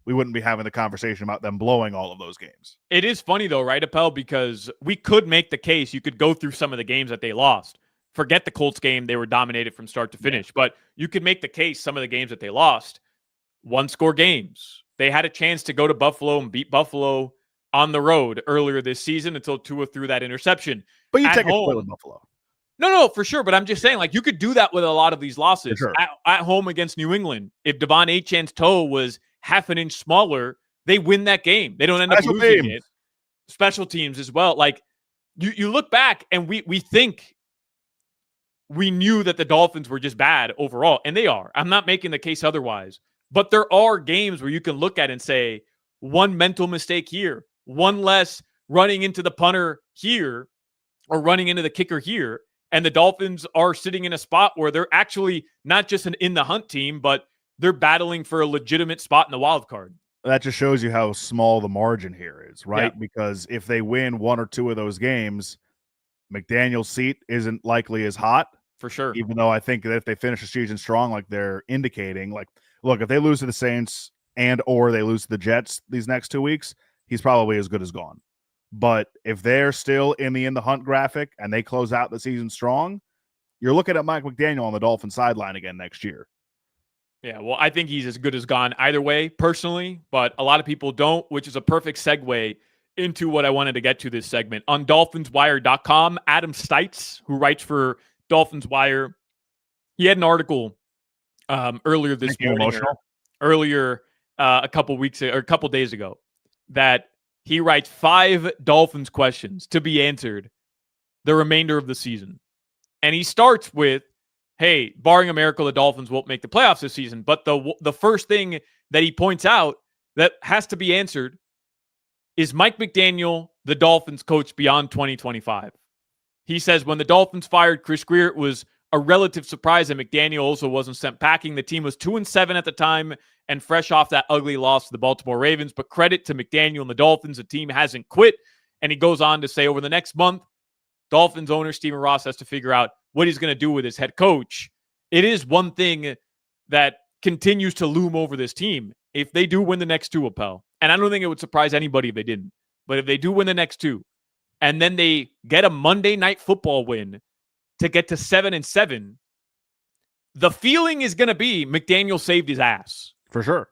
S2: we wouldn't be having the conversation about them blowing all of those games.
S1: It is funny, though, right, Appel? Because we could make the case. You could go through some of the games that they lost. Forget the Colts game. They were dominated from start to finish. Yeah. But you could make the case some of the games that they lost, 1-score games. They had a chance to go to Buffalo and beat Buffalo on the road earlier this season until Tua threw that interception.
S2: But you take a split with Buffalo.
S1: No, for sure. But I'm just saying, like, you could do that with a lot of these losses.
S2: Sure.
S1: At home against New England. If Devon Achane's toe was half an inch smaller, they win that game. They don't end up losing it. Special teams as well. Like, you look back and we think we knew that the Dolphins were just bad overall, and they are. I'm not making the case otherwise. But there are games where you can look at and say, one mental mistake here, one less running into the punter here or running into the kicker here, and the Dolphins are sitting in a spot where they're actually not just an in the hunt team, but they're battling for a legitimate spot in the wild card.
S2: That just shows you how small the margin here is, right?
S1: Yeah.
S2: Because if they win one or two of those games, McDaniel's seat isn't likely as hot.
S1: For sure.
S2: Even though I think that if they finish the season strong, like they're indicating, like, look, if they lose to the Saints and or they lose to the Jets these next 2 weeks, he's probably as good as gone. But if they're still in the hunt graphic and they close out the season strong, you're looking at Mike McDaniel on the Dolphins sideline again next year.
S1: Yeah, well, I think he's as good as gone either way, personally, but a lot of people don't, which is a perfect segue into what I wanted to get to this segment. On DolphinsWire.com, Adam Stites, who writes for Dolphins Wire, he had an article earlier this morning, a couple days ago, that he writes 5 Dolphins questions to be answered the remainder of the season. And he starts with, hey, barring a miracle, the Dolphins won't make the playoffs this season. But the first thing that he points out that has to be answered is Mike McDaniel, the Dolphins coach beyond 2025. He says when the Dolphins fired Chris Greer, it was a relative surprise that McDaniel also wasn't sent packing. The team was 2-7 at the time and fresh off that ugly loss to the Baltimore Ravens. But credit to McDaniel and the Dolphins, the team hasn't quit. And he goes on to say over the next month, Dolphins owner Stephen Ross has to figure out what he's going to do with his head coach. It is one thing that continues to loom over this team. If they do win the next 2, Appel, and I don't think it would surprise anybody if they didn't, but if they do win the next 2, and then they get a Monday Night Football win to get to 7-7, the feeling is going to be McDaniel saved his ass.
S2: For sure.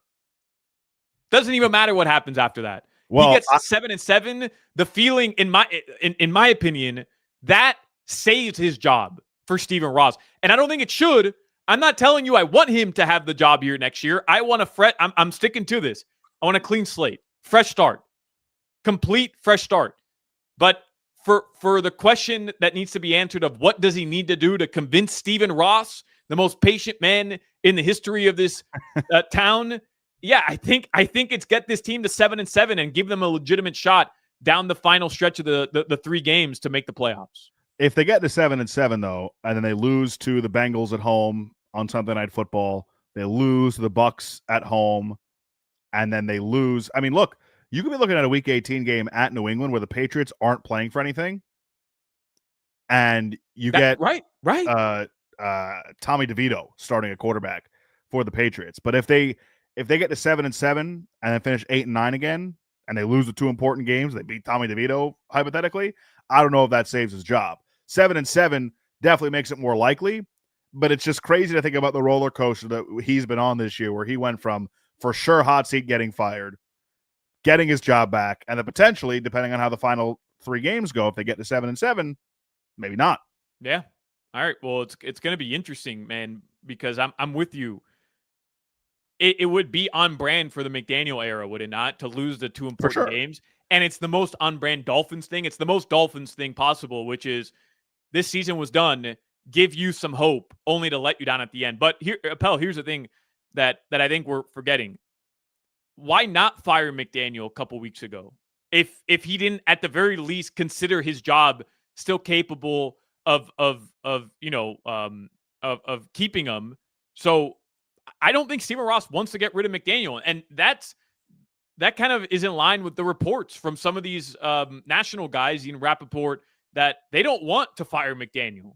S1: Doesn't even matter what happens after that.
S2: Well,
S1: he gets to 7-7. The feeling, in my opinion, that saves his job for Stephen Ross. And I don't think it should. I'm not telling you I want him to have the job here next year. I want to I'm sticking to this. I want a clean slate, fresh start, complete fresh start. But for the question that needs to be answered of what does he need to do to convince Stephen Ross, the most patient man in the history of this town, yeah, I think it's get this team to 7-7 and give them a legitimate shot down the final stretch of the 3 games to make the playoffs.
S2: If they get to 7-7 though, and then they lose to the Bengals at home on Sunday Night Football, they lose to the Bucs at home, and then they lose. I mean, look, you could be looking at a Week 18 game at New England where the Patriots aren't playing for anything, and you get
S1: right.
S2: Tommy DeVito starting a quarterback for the Patriots. But if they get to 7-7 and then finish 8-9 again, and they lose the 2 important games, they beat Tommy DeVito hypothetically, I don't know if that saves his job. 7-7 definitely makes it more likely, but it's just crazy to think about the roller coaster that he's been on this year, where he went from for sure hot seat getting fired, getting his job back, and then potentially, depending on how the final 3 games go, if they get to 7-7, maybe not.
S1: Yeah. All right. Well, it's going to be interesting, man, because I'm with you. It would be on brand for the McDaniel era, would it not, to lose the 2 important games? And it's the most on-brand Dolphins thing. It's the most Dolphins thing possible, which is this season was done, give you some hope, only to let you down at the end. But here, Appel, here's the thing that I think we're forgetting. Why not fire McDaniel a couple weeks ago? If he didn't, at the very least, consider his job still capable of keeping him. So I don't think Stephen Ross wants to get rid of McDaniel, and that kind of is in line with the reports from some of these national guys, Ian Rappaport, that they don't want to fire McDaniel.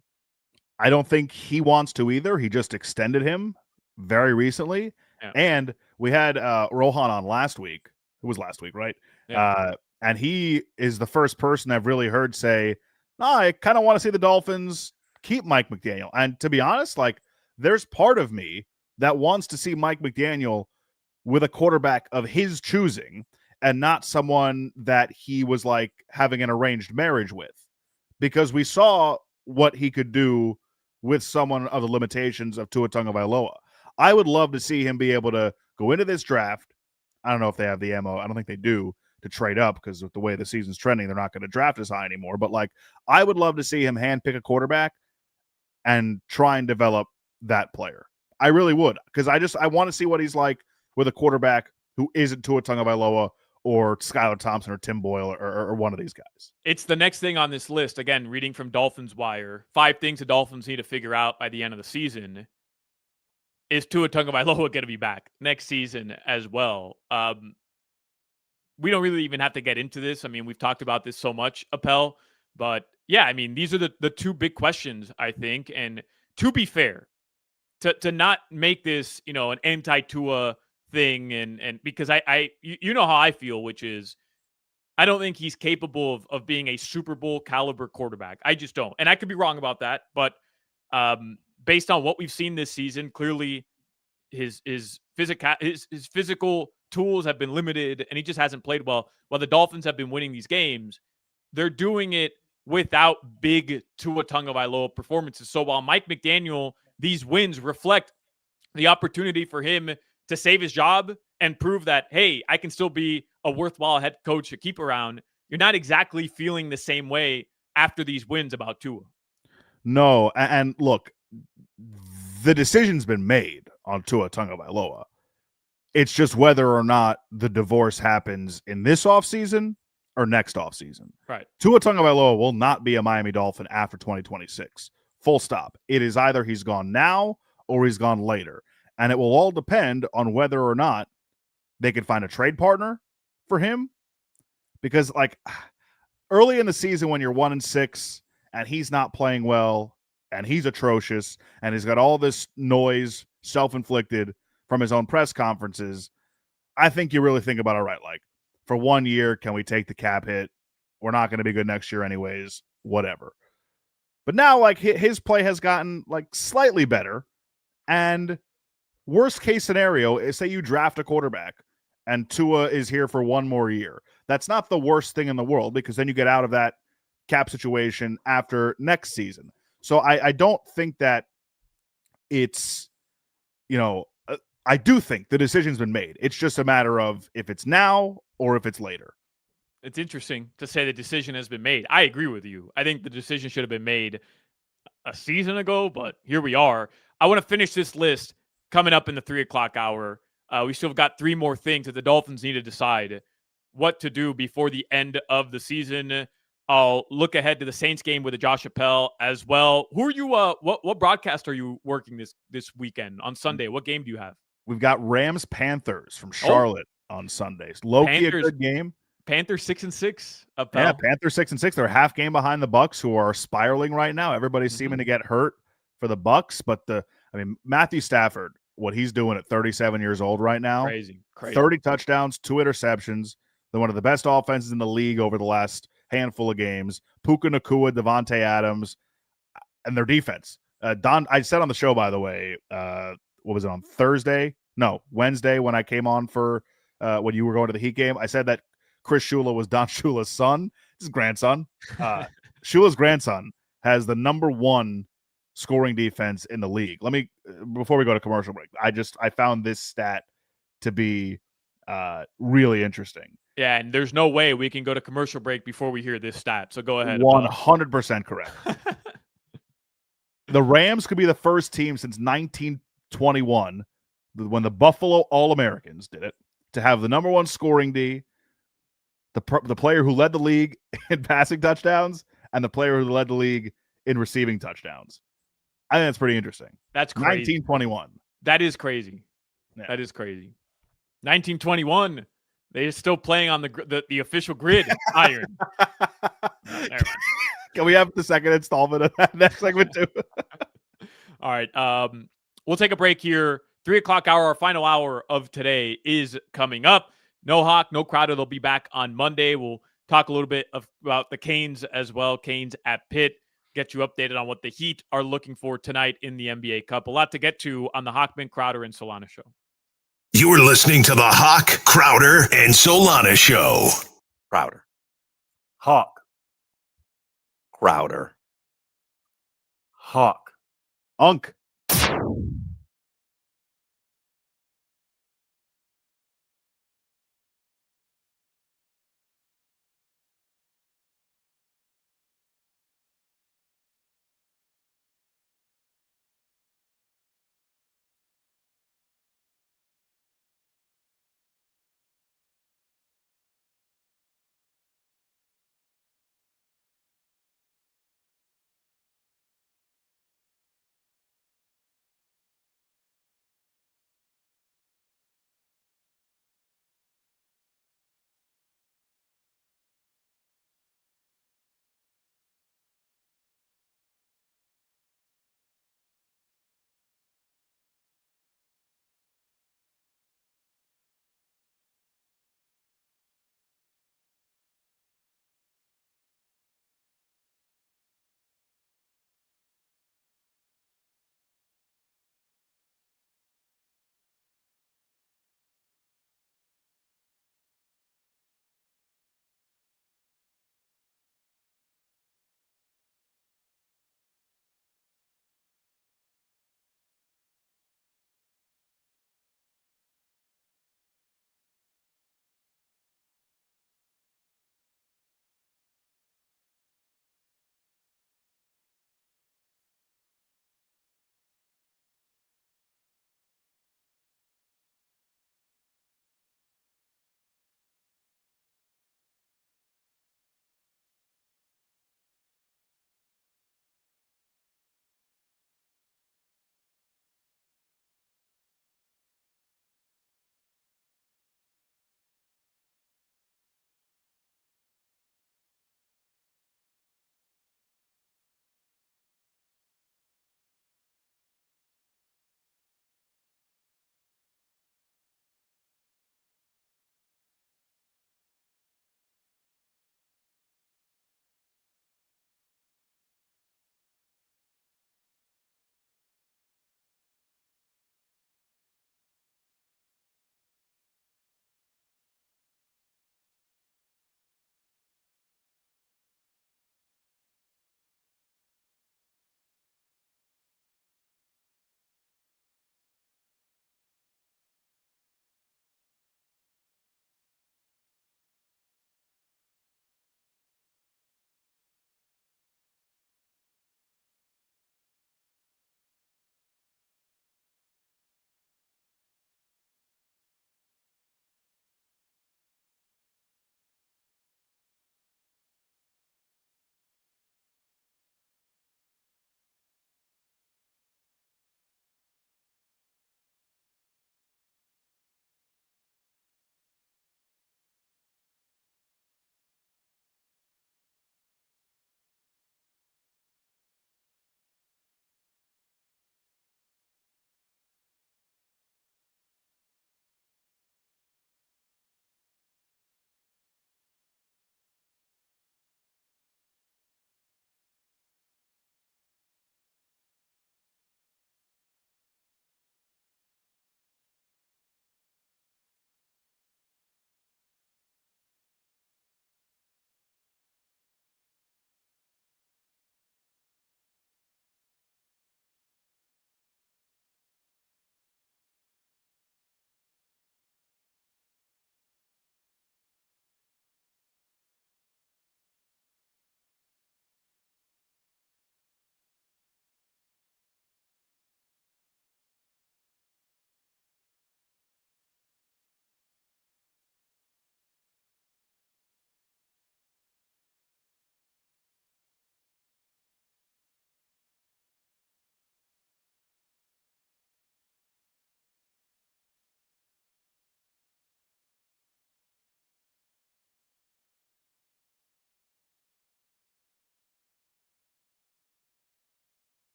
S2: I don't think he wants to either. He just extended him very recently. Yeah. And we had Rohan on last week. It was last week, right? Yeah. And he is the first person I've really heard say, no, I kind of want to see the Dolphins keep Mike McDaniel. And to be honest, like, there's part of me that wants to see Mike McDaniel with a quarterback of his choosing and not someone that he was like having an arranged marriage with, because we saw what he could do with someone of the limitations of Tua Tagovailoa. I would love to see him be able to go into this draft. I don't know if they have the ammo. I don't think they do to trade up, because with the way the season's trending, they're not going to draft as high anymore. But like, I would love to see him handpick a quarterback and try and develop that player. I really would, because I want to see what he's like with a quarterback who isn't Tua Tagovailoa or Skylar Thompson or Tim Boyle or one of these guys.
S1: It's the next thing on this list. Again, reading from Dolphins Wire, 5 things the Dolphins need to figure out by the end of the season. Is Tua Tagovailoa going to be back next season as well? We don't really even have to get into this. I mean, we've talked about this so much, Appel. But yeah, I mean, these are the 2 big questions, I think. And to be fair, to not make this, an anti-Tua thing, and because you know how I feel, which is I don't think he's capable of being a Super Bowl caliber quarterback. I just don't. And I could be wrong about that, but based on what we've seen this season, clearly his physical tools have been limited and he just hasn't played well. While the Dolphins have been winning these games, they're doing it without big Tua Tagovailoa performances. So while Mike McDaniel, these wins reflect the opportunity for him to save his job and prove that, hey, I can still be a worthwhile head coach to keep around. You're not exactly feeling the same way after these wins about Tua.
S2: No, and look, the decision's been made on Tua Tagovailoa. It's just whether or not the divorce happens in this offseason or next offseason.
S1: Right.
S2: Tua Tagovailoa will not be a Miami Dolphin after 2026. Full stop. It is either he's gone now or he's gone later. And it will all depend on whether or not they can find a trade partner for him. Because, like, early in the season when you're 1-6 and he's not playing well and he's atrocious and he's got all this noise self-inflicted from his own press conferences, I think you really think about it, right? Like, for 1 year, can we take the cap hit? We're not going to be good next year anyways, whatever. But now, like, his play has gotten, like, slightly better. And worst case scenario is, say you draft a quarterback and Tua is here for 1 more year. That's not the worst thing in the world, because then you get out of that cap situation after next season. So I don't think that it's, I do think the decision's been made. It's just a matter of if it's now or if it's later.
S1: It's interesting to say the decision has been made. I agree with you. I think the decision should have been made a season ago, but here we are. I want to finish this list coming up in the 3:00 hour. We still have got 3 more things that the Dolphins need to decide what to do before the end of the season. I'll look ahead to the Saints game with Josh Appel as well. Who are you? What broadcast are you working this weekend on Sunday? What game do you have?
S2: We've got Rams Panthers from Charlotte on Sundays. Low-key a good game.
S1: Panthers 6-6. Appel.
S2: Yeah, Panthers 6-6. They're a half game behind the Bucks, who are spiraling right now. Everybody's seeming to get hurt for the Bucks, but Matthew Stafford, what he's doing at 37 years old right now,
S1: crazy.
S2: 30 touchdowns, 2 interceptions. They're one of the best offenses in the league over the last handful of games. Puka Nacua, Devontae Adams, and their defense. I said on the show, by the way, what was it, on Thursday? No, Wednesday, when I came on for when you were going to the Heat game, I said that Chris Shula was Don Shula's son, his grandson. Shula's grandson has the number 1 scoring defense in the league. Before we go to commercial break, I found this stat to be really interesting.
S1: Yeah, and there's no way we can go to commercial break before we hear this stat. So go ahead.
S2: 100% correct. The Rams could be the first team since 1921, when the Buffalo All-Americans did it, to have the number 1 scoring D, the player who led the league in passing touchdowns, and the player who led the league in receiving touchdowns. I think that's pretty interesting.
S1: That's crazy.
S2: 1921.
S1: That is crazy. Yeah. That is crazy. 1921. They're still playing on the official grid iron.
S2: Can we have the second installment of that segment too?
S1: All right. We'll take a break here. 3:00 hour, our final hour of today is coming up. No Hoch, no Crowder. They'll be back on Monday. We'll talk a little bit about the Canes as well. Canes at Pitt. Get you updated on what the Heat are looking for tonight in the NBA Cup. A lot to get to on the Hochman, Crowder, and Solana show.
S4: You're listening to the Hoch, Crowder, and Solana show.
S5: Crowder.
S7: Hoch.
S5: Crowder.
S7: Hoch.
S2: Unk.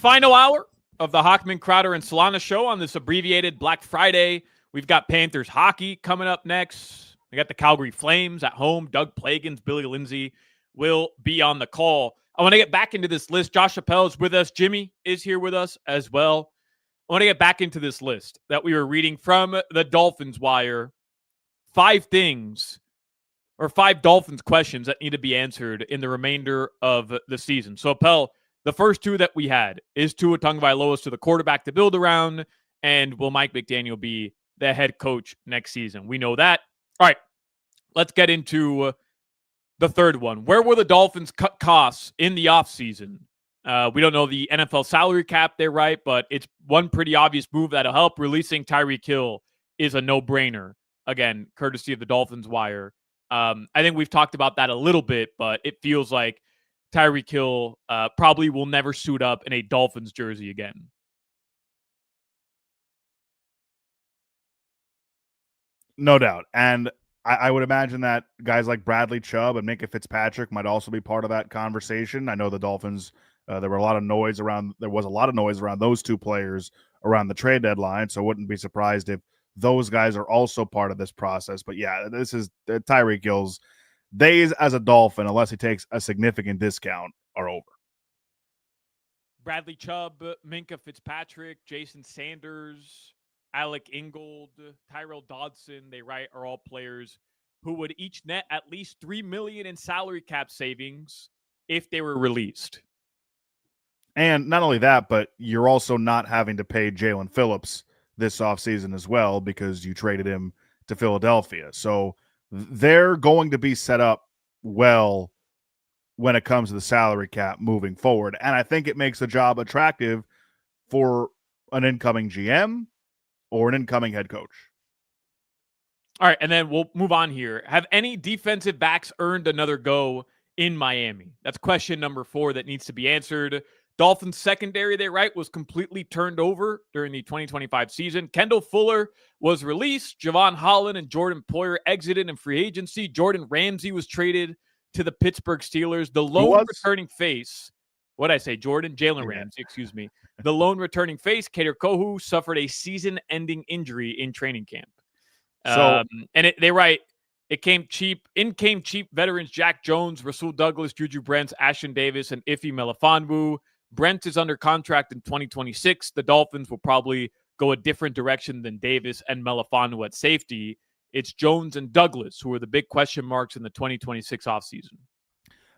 S1: Final hour of the Hochman, Crowder, and Solana show on this abbreviated Black Friday. We've got Panthers hockey coming up next. We got the Calgary Flames at home. Doug Plagans, Billy Lindsay will be on the call. I want to get back into this list. Josh Chappelle is with us. Jimmy is here with us as well. I want to get back into this list that we were reading from the Dolphins Wire. 5 things or 5 Dolphins questions that need to be answered in the remainder of the season. So, Appel, the first 2 that we had is Tua Tagovailoa to the quarterback to build around, and will Mike McDaniel be the head coach next season? We know that. All right, let's get into the third one. Where will the Dolphins cut costs in the offseason? We don't know the NFL salary cap there, right? But it's one pretty obvious move that'll help. Releasing Tyreek Hill is a no-brainer. Again, courtesy of the Dolphins Wire. I think we've talked about that a little bit, but it feels like Tyreek Hill probably will never suit up in a Dolphins jersey again.
S2: No doubt. And I would imagine that guys like Bradley Chubb and Minkah Fitzpatrick might also be part of that conversation. I know the Dolphins, there was a lot of noise around those 2 players around the trade deadline, so I wouldn't be surprised if those guys are also part of this process. But yeah, this is Tyreek Hill's days as a Dolphin, unless he takes a significant discount, are over.
S1: Bradley Chubb, Minkah Fitzpatrick, Jason Sanders, Alec Ingold, Tyrell Dodson, they write, are all players who would each net at least $3 million in salary cap savings if they were released.
S2: And not only that, but you're also not having to pay Jalen Phillips this offseason as well, because you traded him to Philadelphia. So they're going to be set up well when it comes to the salary cap moving forward. And I think it makes the job attractive for an incoming GM or an incoming head coach.
S1: All right, and then we'll move on here. Have any defensive backs earned another go in Miami? That's question number 4 that needs to be answered. Dolphins secondary, they write, was completely turned over during the 2025 season. Kendall Fuller was released. Javon Holland and Jordan Poyer exited in free agency. Jordan Ramsey was traded to the Pittsburgh Steelers. The lone returning face, what'd I say? Jalen Ramsey, excuse me. The lone returning face, Kader Kohu, suffered a season-ending injury in training camp. They write, in came cheap veterans Jack Jones, Rasul Douglas, Juju Brents, Ashton Davis, and Ife Melifonwu. Brent is under contract in 2026. The Dolphins will probably go a different direction than Davis and Melifonwu at safety. It's Jones and Douglas who are the big question marks in the 2026 offseason.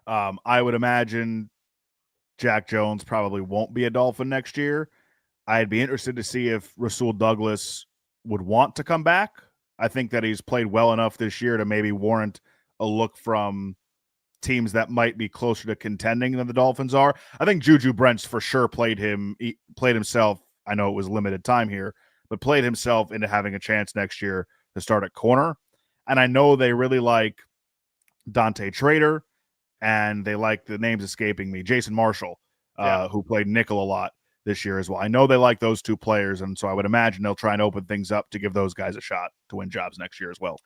S2: I would imagine Jack Jones probably won't be a Dolphin next year. I'd be interested to see if Rasul Douglas would want to come back. I think that he's played well enough this year to maybe warrant a look from teams that might be closer to contending than the Dolphins are. I think Juju Brents for sure played himself. I know it was limited time here, but played himself into having a chance next year to start at corner. And I know they really like Dante Trader, and they like, the name's escaping me, Jason Marshall, who played nickel a lot this year as well. I know they like those 2 players, and so I would imagine they'll try and open things up to give those guys a shot to win jobs next year as well.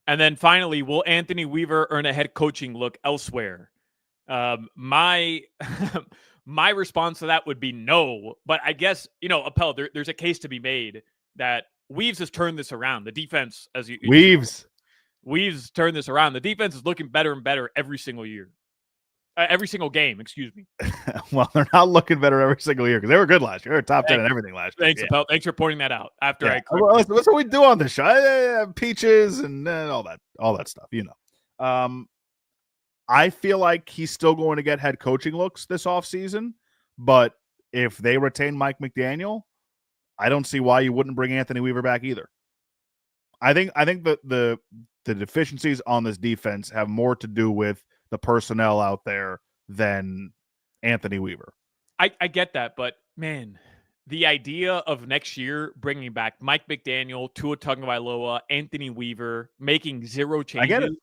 S1: And then finally, will Anthony Weaver earn a head coaching look elsewhere? My my response to that would be no. But I guess, Appel, there's a case to be made that Weaves has turned this around. The defense, Weaves turned this around. The defense is looking better and better every single year. Every single game, excuse me.
S2: Well, they're not looking better every single year because they were good last year. They were top 10 and everything last year.
S1: Thanks, Appel. Thanks for pointing that out. That's
S2: what we do on this show. Peaches and all that stuff, I feel like he's still going to get head coaching looks this offseason, but if they retain Mike McDaniel, I don't see why you wouldn't bring Anthony Weaver back either. I think that the deficiencies on this defense have more to do with the personnel out there than Anthony Weaver.
S1: I get that, but man, the idea of next year bringing back Mike McDaniel, Tua Tagovailoa, Anthony Weaver, making 0 changes.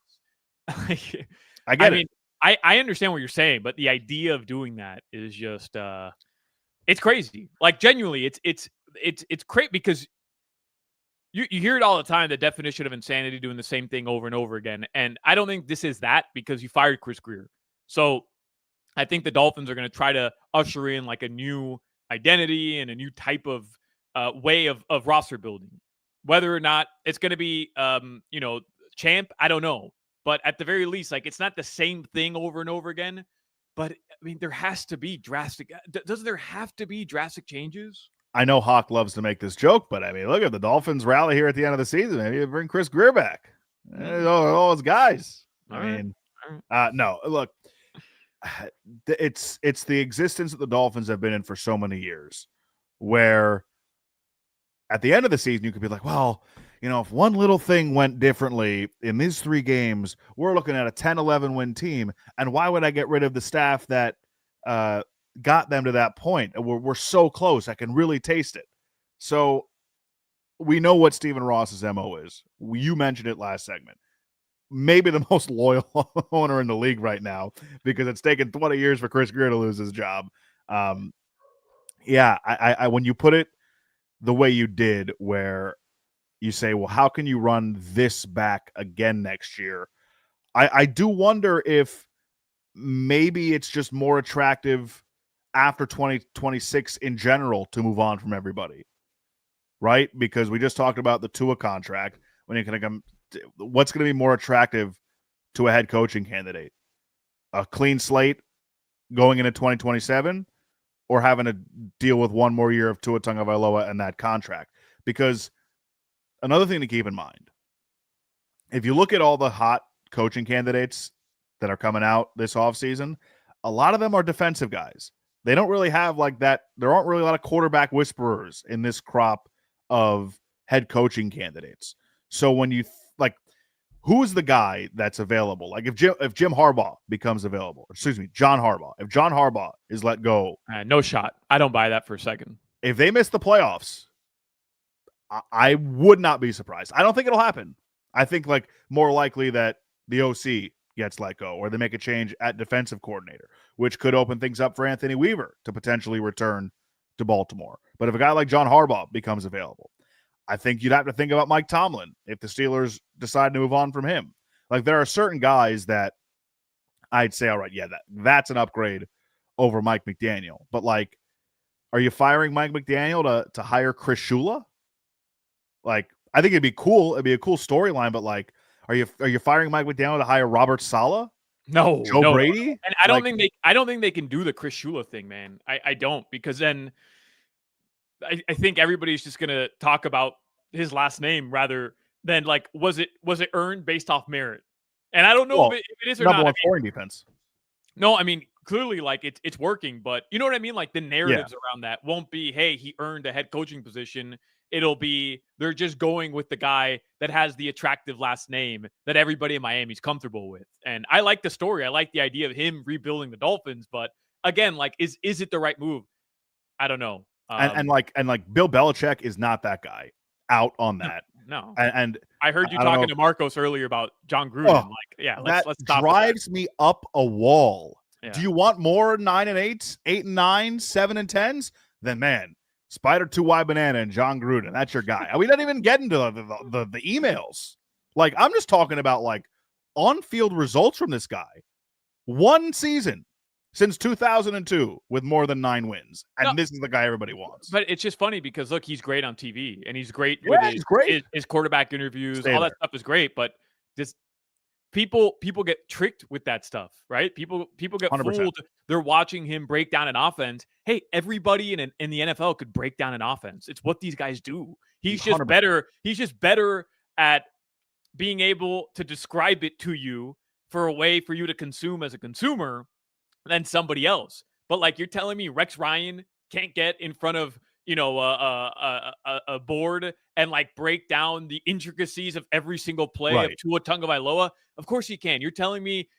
S2: I get it.
S1: I understand what you're saying, but the idea of doing that is just it's crazy. Like, genuinely, it's great because you hear it all the time, the definition of insanity, doing the same thing over and over again. And I don't think this is that, because you fired Chris Greer. So I think the Dolphins are going to try to usher in like a new identity and a new type of way of roster building. Whether or not it's going to be, champ, I don't know. But at the very least, like, it's not the same thing over and over again. But I mean, there has to be drastic. Doesn't there have to be drastic changes?
S2: I know Hoch loves to make this joke, but I mean, look at the Dolphins rally here at the end of the season. Maybe you bring Chris Greer back. All his guys. No, look, it's the existence that the Dolphins have been in for so many years, where at the end of the season you could be like, well, if one little thing went differently in these 3 games, we're looking at a 10-11 win team. And why would I get rid of the staff that got them to that point? We're so close. I can really taste it. So we know what Stephen Ross's MO is. You mentioned it last segment. Maybe the most loyal owner in the league right now, because it's taken 20 years for Chris Greer to lose his job. I when you put it the way you did, where you say, well, how can you run this back again next year? I do wonder if maybe it's just more attractive after 2026 in general to move on from everybody, right? Because we just talked about the Tua contract. When you can come, what's going to be more attractive to a head coaching candidate? A clean slate going into 2027, or having to deal with one more year of Tua Tagovailoa and that contract? Because another thing to keep in mind, if you look at all the hot coaching candidates that are coming out this offseason, a lot of them are defensive guys. They don't really have like that. There aren't really a lot of quarterback whisperers in this crop of head coaching candidates. So when you who's the guy that's available? Like if Jim Harbaugh becomes available, John Harbaugh. If John Harbaugh is let go,
S1: no shot. I don't buy that for a second.
S2: If they miss the playoffs, I would not be surprised. I don't think it'll happen. I think more likely that the OC gets let go, or they make a change at defensive coordinator, which could open things up for Anthony Weaver to potentially return to Baltimore. But if a guy like John Harbaugh becomes available, I think you'd have to think about Mike Tomlin if the Steelers decide to move on from him. There are certain guys that I'd say, all right, yeah, that's an upgrade over Mike McDaniel. But are you firing Mike McDaniel to hire Chris Shula? I think it'd be cool. It'd be a cool storyline, but are you firing Mike McDaniel to hire Robert Saleh?
S1: No,
S2: Joe Brady?
S1: And I don't think they can do the Chris Shula thing, man. I don't, because then I think everybody's just gonna talk about his last name rather than was it earned based off merit? And I don't know if it is or not.
S2: Number one scoring defense.
S1: No, I mean, clearly it's working, but you know what I mean? The narratives around that won't be, hey, he earned a head coaching position. It'll be they're just going with the guy that has the attractive last name that everybody in Miami's comfortable with. And I like the story. I like the idea of him rebuilding the Dolphins, but again, is it the right move? I don't know.
S2: And Bill Belichick is not that guy out on that.
S1: No.
S2: And
S1: I heard you talking to Marcos earlier about John Gruden. Let's stop.
S2: Drives me up a wall.
S1: Yeah.
S2: Do you want more 9 and 8s, 8 and 9, 7 and 10s? Then man, Spider 2Y Banana and John Gruden, that's your guy. We don't even get into the emails. I'm just talking about on-field results from this guy. One season since 2002 with more than 9 wins. And this is the guy everybody wants.
S1: But it's just funny because, look, he's great on TV, and he's great with his quarterback interviews. That stuff is great, but just people get tricked with that stuff, right? People get 100%. Fooled. They're watching him break down an offense. Hey, everybody in the NFL could break down an offense. It's what these guys do. He's just 100%. Better. He's just better at being able to describe it to you for a way for you to consume as a consumer than somebody else. But you're telling me Rex Ryan can't get in front of a board and break down the intricacies of every single play of Tua Tagovailoa? Of course he can. You're telling me,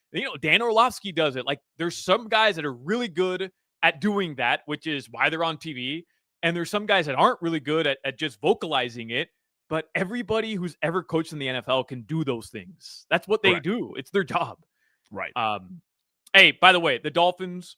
S1: Dan Orlovsky does it. There's some guys that are really good at doing that, which is why they're on TV. And there's some guys that aren't really good at just vocalizing it. But everybody who's ever coached in the NFL can do those things. That's what they do. It's their job.
S2: Right.
S1: Hey, by the way, the Dolphins,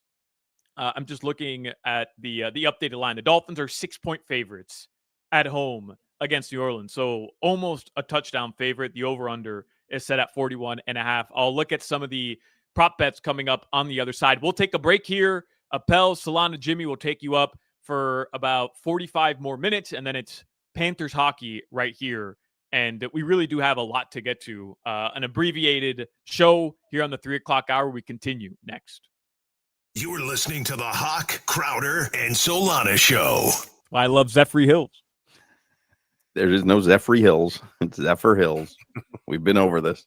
S1: I'm just looking at the updated line. The Dolphins are 6-point favorites at home against New Orleans. So almost a touchdown favorite. The over-under is set at 41.5. I'll look at some of the prop bets coming up on the other side. We'll take a break here. Appel, Solana, Jimmy will take you up for about 45 more minutes, and then it's Panthers hockey right here. And we really do have a lot to get to. An abbreviated show here on the 3 o'clock hour. We continue next.
S4: You're listening to the Hoch, Crowder, and Solana Show.
S1: I love Zephyr Hills.
S5: There is no Zephyr Hills. It's Zephyr Hills. We've been over this.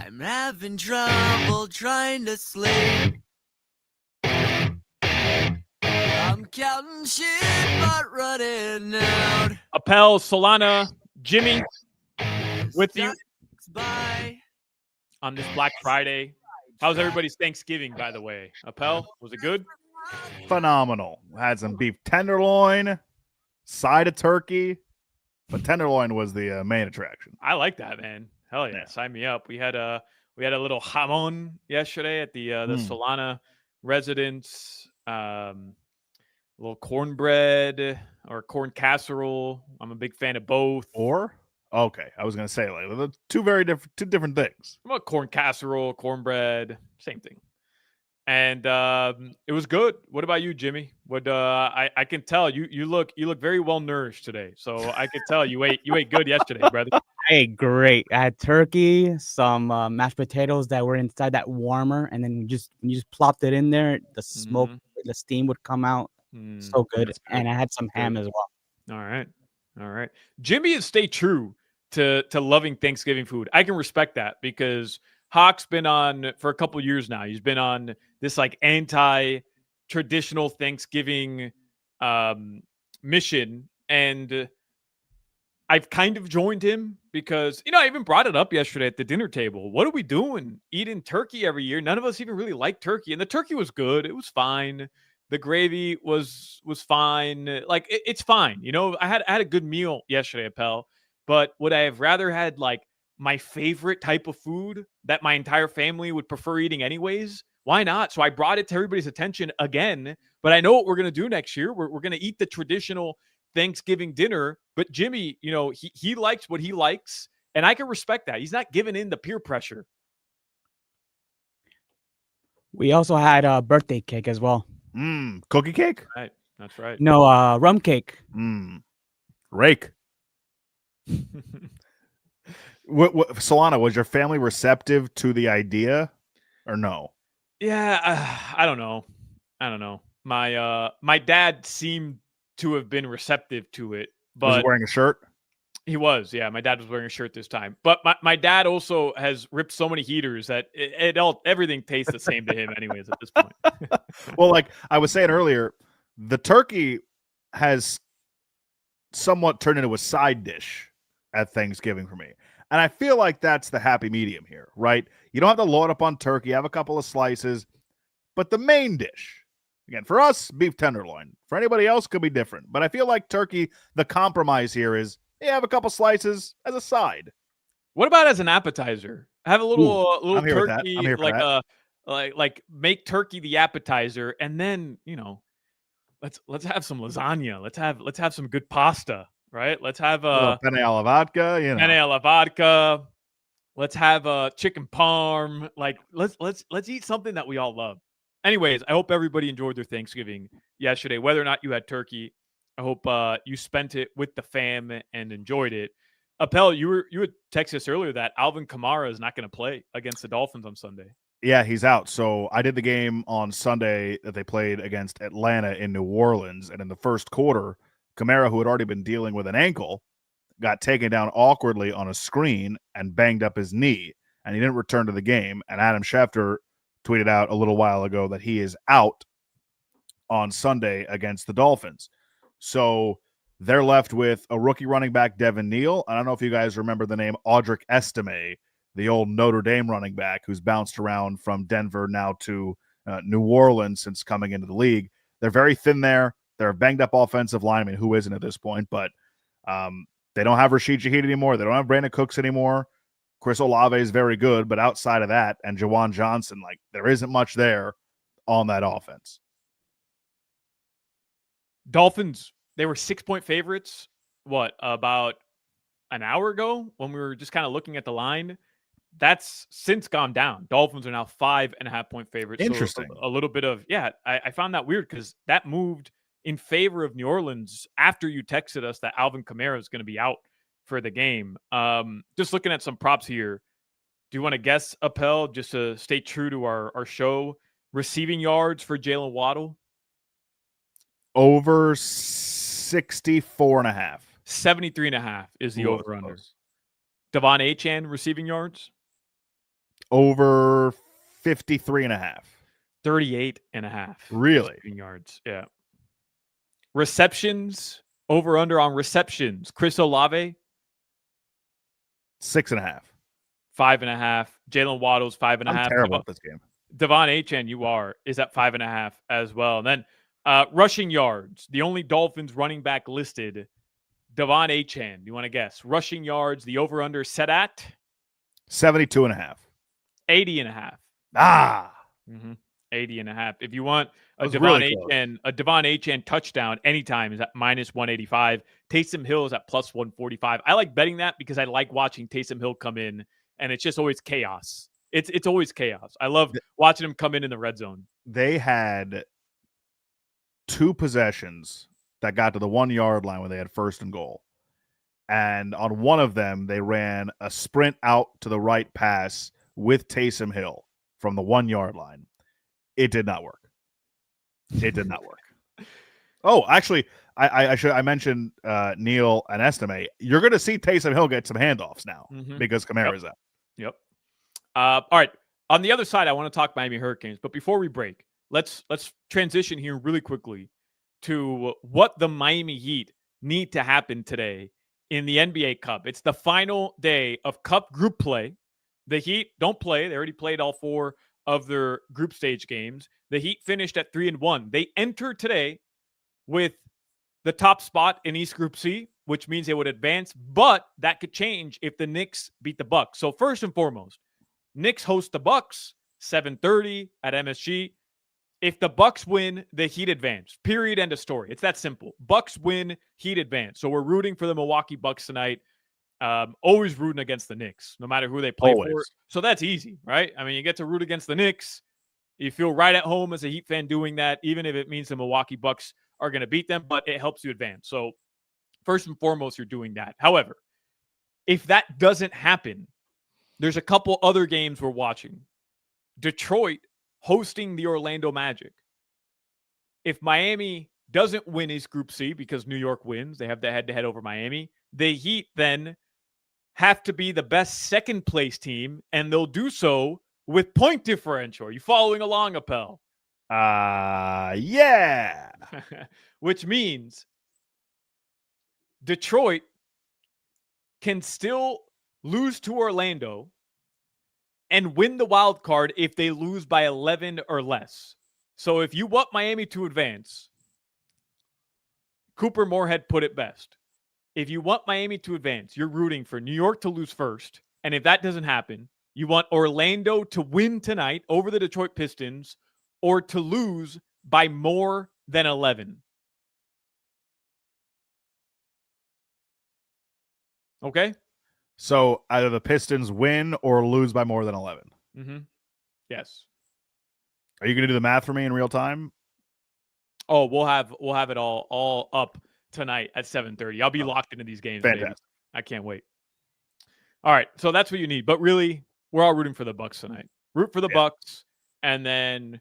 S6: I'm having trouble trying to sleep. I'm counting sheep, but running out.
S1: Appel, Solana, Jimmy, with you
S6: By
S1: on this Black Friday. How's everybody's Thanksgiving, by the way? Appel, was it good?
S2: Phenomenal. Had some beef tenderloin, side of turkey, but tenderloin was the main attraction.
S1: I like that, man. Hell yeah, sign me up. We had a little jamon yesterday at the Solana residence. A little cornbread or corn casserole. I'm a big fan of both.
S2: Or okay, I was gonna say like the two different things.
S1: I'm a corn casserole, cornbread, same thing. And it was good. What about you, Jimmy? What I can tell you look very well nourished today. So I could tell you ate good yesterday, brother.
S3: I ate great. I had turkey, some mashed potatoes that were inside that warmer, and then when you just plopped it in there, the smoke, the steam would come out. So good. And I had some ham as well.
S1: All right. Jimmy has stayed true to loving Thanksgiving food. I can respect that because Hoch's been on for a couple years now. He's been on this like anti-traditional Thanksgiving mission, and I've kind of joined him because, I even brought it up yesterday at the dinner table. What are we doing? Eating turkey every year. None of us even really like turkey, and the turkey was good. It was fine. The gravy was fine. Like it's fine. I had a good meal yesterday, Appel. But would I have rather had like my favorite type of food that my entire family would prefer eating anyways? Why not? So I brought it to everybody's attention again. But I know what we're going to do next year. We're going to eat the traditional Thanksgiving dinner. But Jimmy, he likes what he likes. And I can respect that. He's not giving in to peer pressure.
S3: We also had a birthday cake as well.
S2: Cookie cake?
S1: Right. That's right.
S3: No, rum cake.
S2: Rake. What, Solana, was your family receptive to the idea or no?
S1: Yeah, I don't know. My dad seemed to have been receptive to it, but
S2: was he wearing a shirt?
S1: He was, yeah. My dad was wearing a shirt this time, but my dad also has ripped so many heaters that everything tastes the same to him, anyways. At this point.
S2: Well, like I was saying earlier, the turkey has somewhat turned into a side dish at Thanksgiving for me, and I feel like that's the happy medium here, right? You don't have to load up on turkey, have a couple of slices, but the main dish, again, for us, beef tenderloin. For anybody else, could be different, but I feel like turkey. The compromise here is. You have a couple slices as a side.
S1: What about as an appetizer? Have a little turkey, like make turkey the appetizer, and then let's have some lasagna. Let's have some good pasta, right? Let's have
S2: penne alla vodka.
S1: Penne alla vodka. Let's have chicken parm. Like let's eat something that we all love. Anyways, I hope everybody enjoyed their Thanksgiving yesterday, whether or not you had turkey. I hope you spent it with the fam and enjoyed it. Appel, you had texted us earlier that Alvin Kamara is not going to play against the Dolphins on Sunday.
S2: Yeah, he's out. So I did the game on Sunday that they played against Atlanta in New Orleans, and in the first quarter, Kamara, who had already been dealing with an ankle, got taken down awkwardly on a screen and banged up his knee, and he didn't return to the game. And Adam Schefter tweeted out a little while ago that he is out on Sunday against the Dolphins. So they're left with a rookie running back, Devin Neal. I don't know if you guys remember the name Audric Estime, the old Notre Dame running back who's bounced around from Denver now to New Orleans since coming into the league. They're very thin there. They're a banged-up offensive lineman who isn't at this point, but they don't have Rashid Shaheed anymore. They don't have Brandon Cooks anymore. Chris Olave is very good, but outside of that, and Jawan Johnson, like there isn't much there on that offense.
S1: Dolphins, they were 6-point favorites, about an hour ago when we were just kind of looking at the line. That's since gone down. Dolphins are now 5.5-point favorites.
S2: Interesting.
S1: So a little bit of, I found that weird because that moved in favor of New Orleans after you texted us that Alvin Kamara is going to be out for the game. Just looking at some props here. Do you want to guess, Appel, just to stay true to our show, receiving yards for Jalen Waddle?
S2: Over 64.5.
S1: 73.5 is the over-under. Devon Achane receiving yards?
S2: Over 53.5.
S1: 38.5.
S2: Really?
S1: Receiving yards. Yeah. Receptions, over under on receptions. Chris Olave,
S2: 6.5.
S1: 5.5. Jalen Waddle's 5.5.
S2: I'm terrible at this game.
S1: Devon Achane, is at 5.5 as well. And then rushing yards, the only Dolphins running back listed, Devon Achane. You want to guess? Rushing yards, the over under set at
S2: 72.5.
S1: 80.5.
S2: Ah.
S1: 80.5. If you want a
S2: Really
S1: Devon Achane touchdown anytime is at minus 185. Taysom Hill is at plus 145. I like betting that because I like watching Taysom Hill come in, and it's just always chaos. It's always chaos. I love watching him come in the red zone.
S2: They had 2 possessions that got to the 1 yard line when they had first and goal. And on one of them, they ran a sprint out to the right pass with Taysom Hill from the 1 yard line. It did not work. It did not work. Oh, actually, I mentioned Neil and Estime. You're going to see Taysom Hill get some handoffs now because Kamara's out.
S1: Yep. All right. On the other side, I want to talk Miami Hurricanes. But before we break, let's transition here really quickly to what the Miami Heat need to happen today in the NBA Cup. It's the final day of Cup group play. The Heat don't play. They already played all 4 of their group stage games. The Heat finished at 3-1. They enter today with the top spot in East Group C, which means they would advance, but that could change if the Knicks beat the Bucks. So first and foremost, Knicks host the Bucks 7:30 at MSG. If the Bucks win, the Heat advance. Period. End of story. It's that simple. Bucks win, Heat advance. So we're rooting for the Milwaukee Bucks tonight. Always rooting against the Knicks, no matter who they play for. So that's easy, right? I mean, you get to root against the Knicks. You feel right at home as a Heat fan doing that, even if it means the Milwaukee Bucks are going to beat them, but it helps you advance. So first and foremost, you're doing that. However, if that doesn't happen, there's a couple other games we're watching. Detroit hosting the Orlando Magic. If Miami doesn't win East Group C because New York wins, they have the head-to-head over Miami, the Heat then have to be the best second place team, and they'll do so with point differential. Are you following along, Appel?
S2: Yeah.
S1: Which means Detroit can still lose to Orlando and win the wild card if they lose by 11 or less. So if you want Miami to advance, Cooper Moorhead put it best. If you want Miami to advance, you're rooting for New York to lose first. And if that doesn't happen, you want Orlando to win tonight over the Detroit Pistons or to lose by more than 11. Okay?
S2: So either the Pistons win or lose by more than 11.
S1: Yes.
S2: Are you going to do the math for me in real time?
S1: Oh, we'll have it all up tonight at 7:30. I'll be locked into these games.
S2: Fantastic.
S1: Baby. I can't wait. All right, so that's what you need. But really, we're all rooting for the Bucks tonight. Root for the Bucks, and then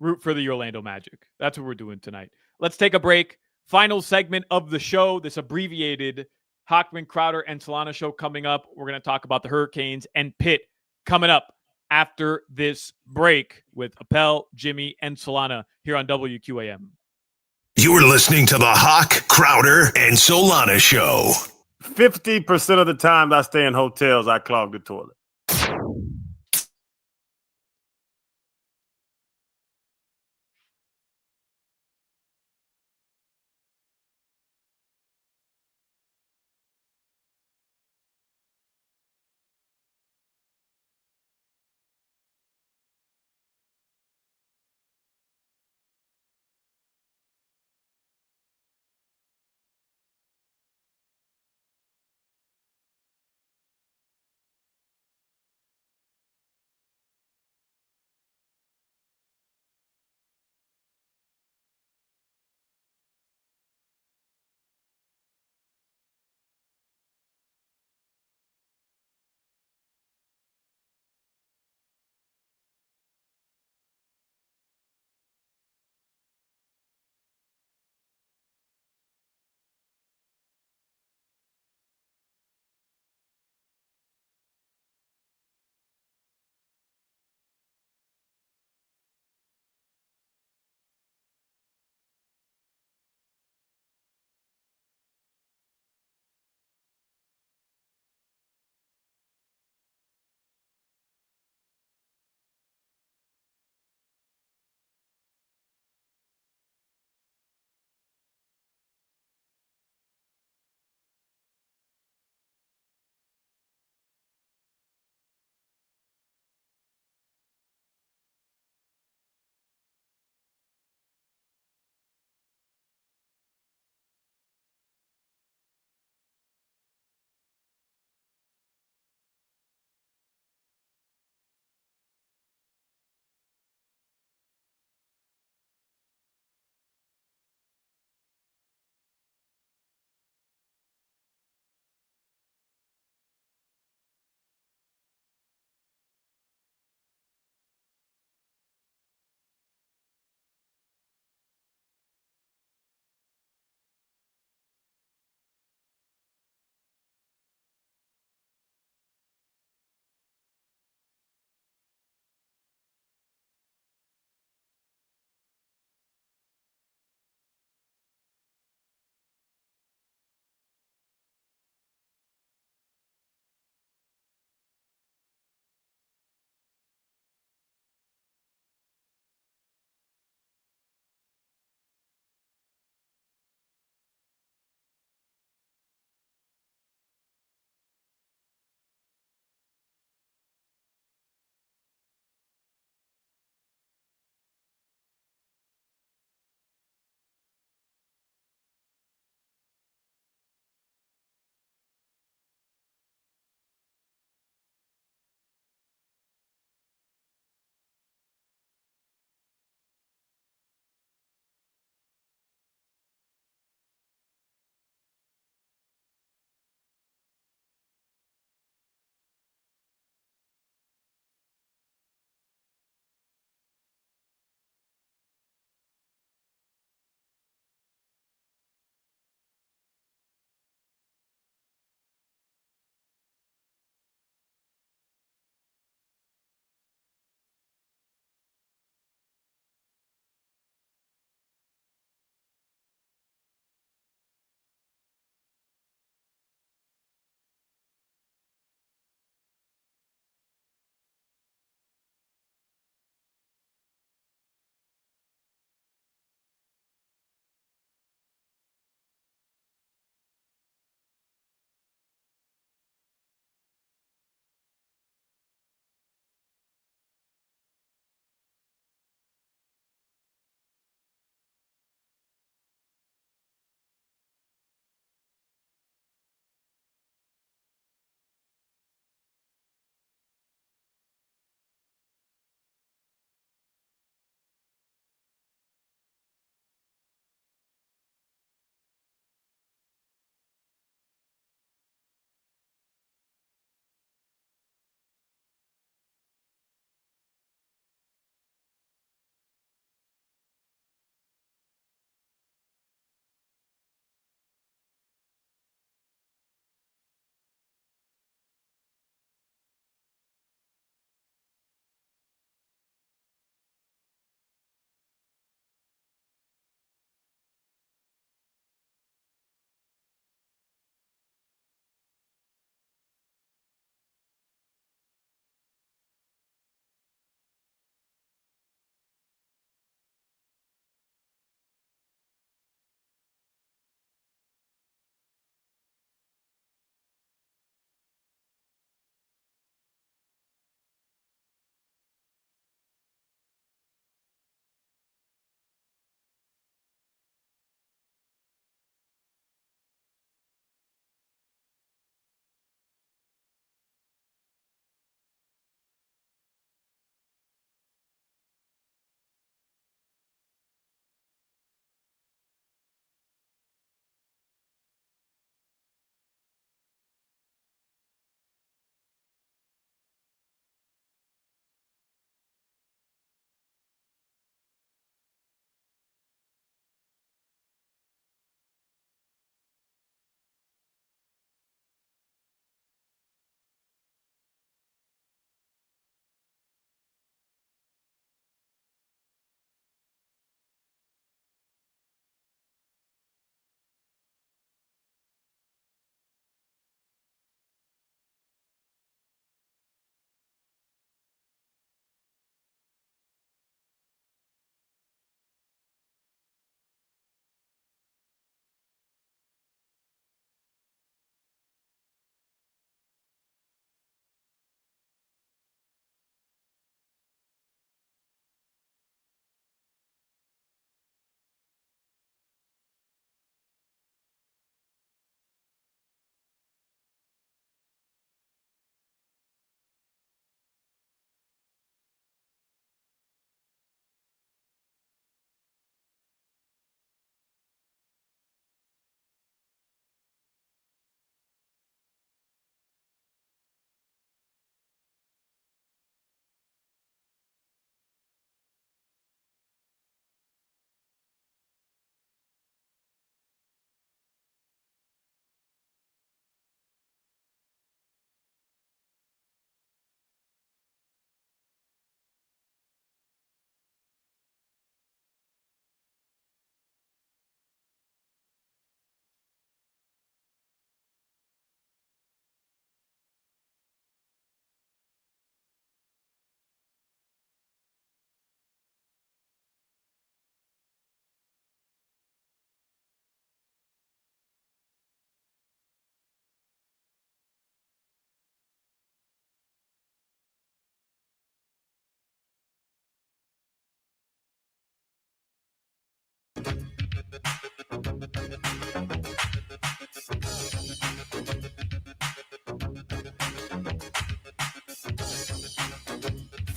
S1: root for the Orlando Magic. That's what we're doing tonight. Let's take a break. Final segment of the show. This abbreviated Hochman, Crowder, and Solana show coming up. We're going to talk about the Hurricanes and Pitt coming up after this break with Appel, Jimmy, and Solana here on WQAM.
S4: You're listening to the Hoch, Crowder, and Solana show.
S7: 50% of the time I stay in hotels, I clog the toilet.